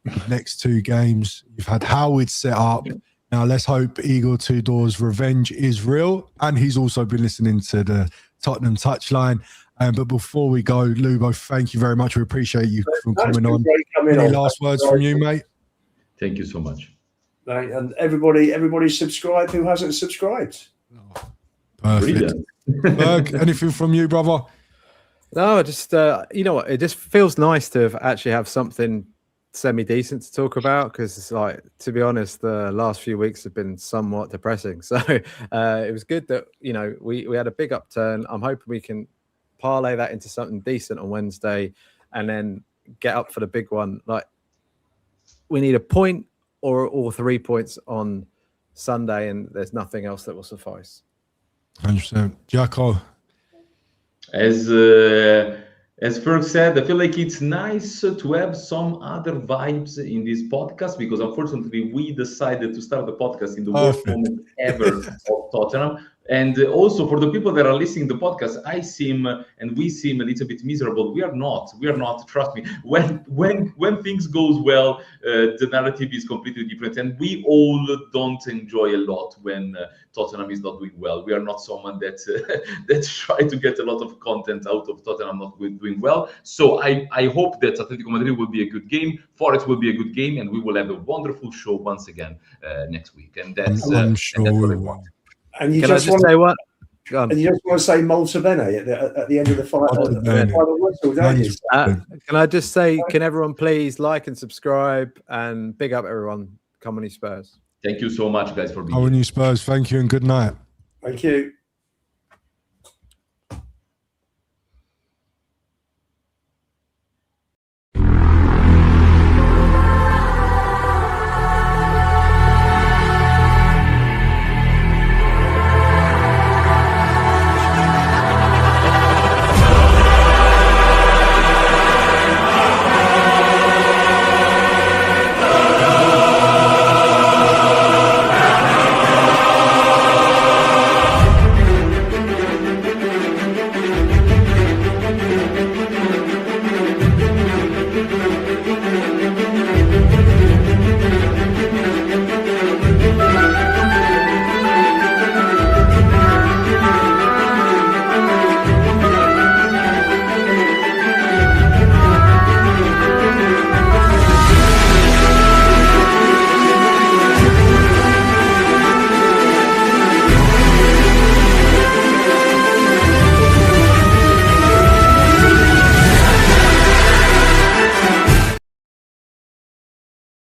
the next two games. You've had Howard set up. Now let's hope Igor Tudor's revenge is real, and he's also been listening to the Tottenham Touchline. But before we go, Lubo, thank you very much. We appreciate you for coming on. Any last words from you, mate? Thank you so much. Right, and everybody subscribe who hasn't subscribed. Perfect. Berg, anything from you, brother? No, just you know what? It just feels nice to actually have something semi-decent to talk about, because it's like, to be honest, the last few weeks have been somewhat depressing. So it was good that, you know, we had a big upturn. I'm hoping we can parlay that into something decent on Wednesday and then get up for the big one. Like, we need a point or 3 points on Sunday, and there's nothing else that will suffice. 100%. Jacko. As Ferg said, I feel like it's nice to have some other vibes in this podcast, because unfortunately we decided to start the podcast in the worst moment ever of Tottenham. And also for the people that are listening to the podcast, I seem and we seem a little bit miserable. We are not. Trust me. When things goes well, the narrative is completely different, and we all don't enjoy a lot when Tottenham is not doing well. We are not someone that that try to get a lot of content out of Tottenham not doing well. So I hope that Atletico Madrid will be a good game, Forest will be a good game, and we will have a wonderful show once again next week. And that's I'm sure and that's what we I will. want. And you Can I just just want say what? Go on. and you just want to say Malta Bene at the end of the fight. Malta Bene. Final whistle, don't you? Can I just say, can everyone please like and subscribe, and big up everyone. Come on, you Spurs. Thank you so much, guys, for being How are here. you, Spurs? Thank you and good night. Thank you.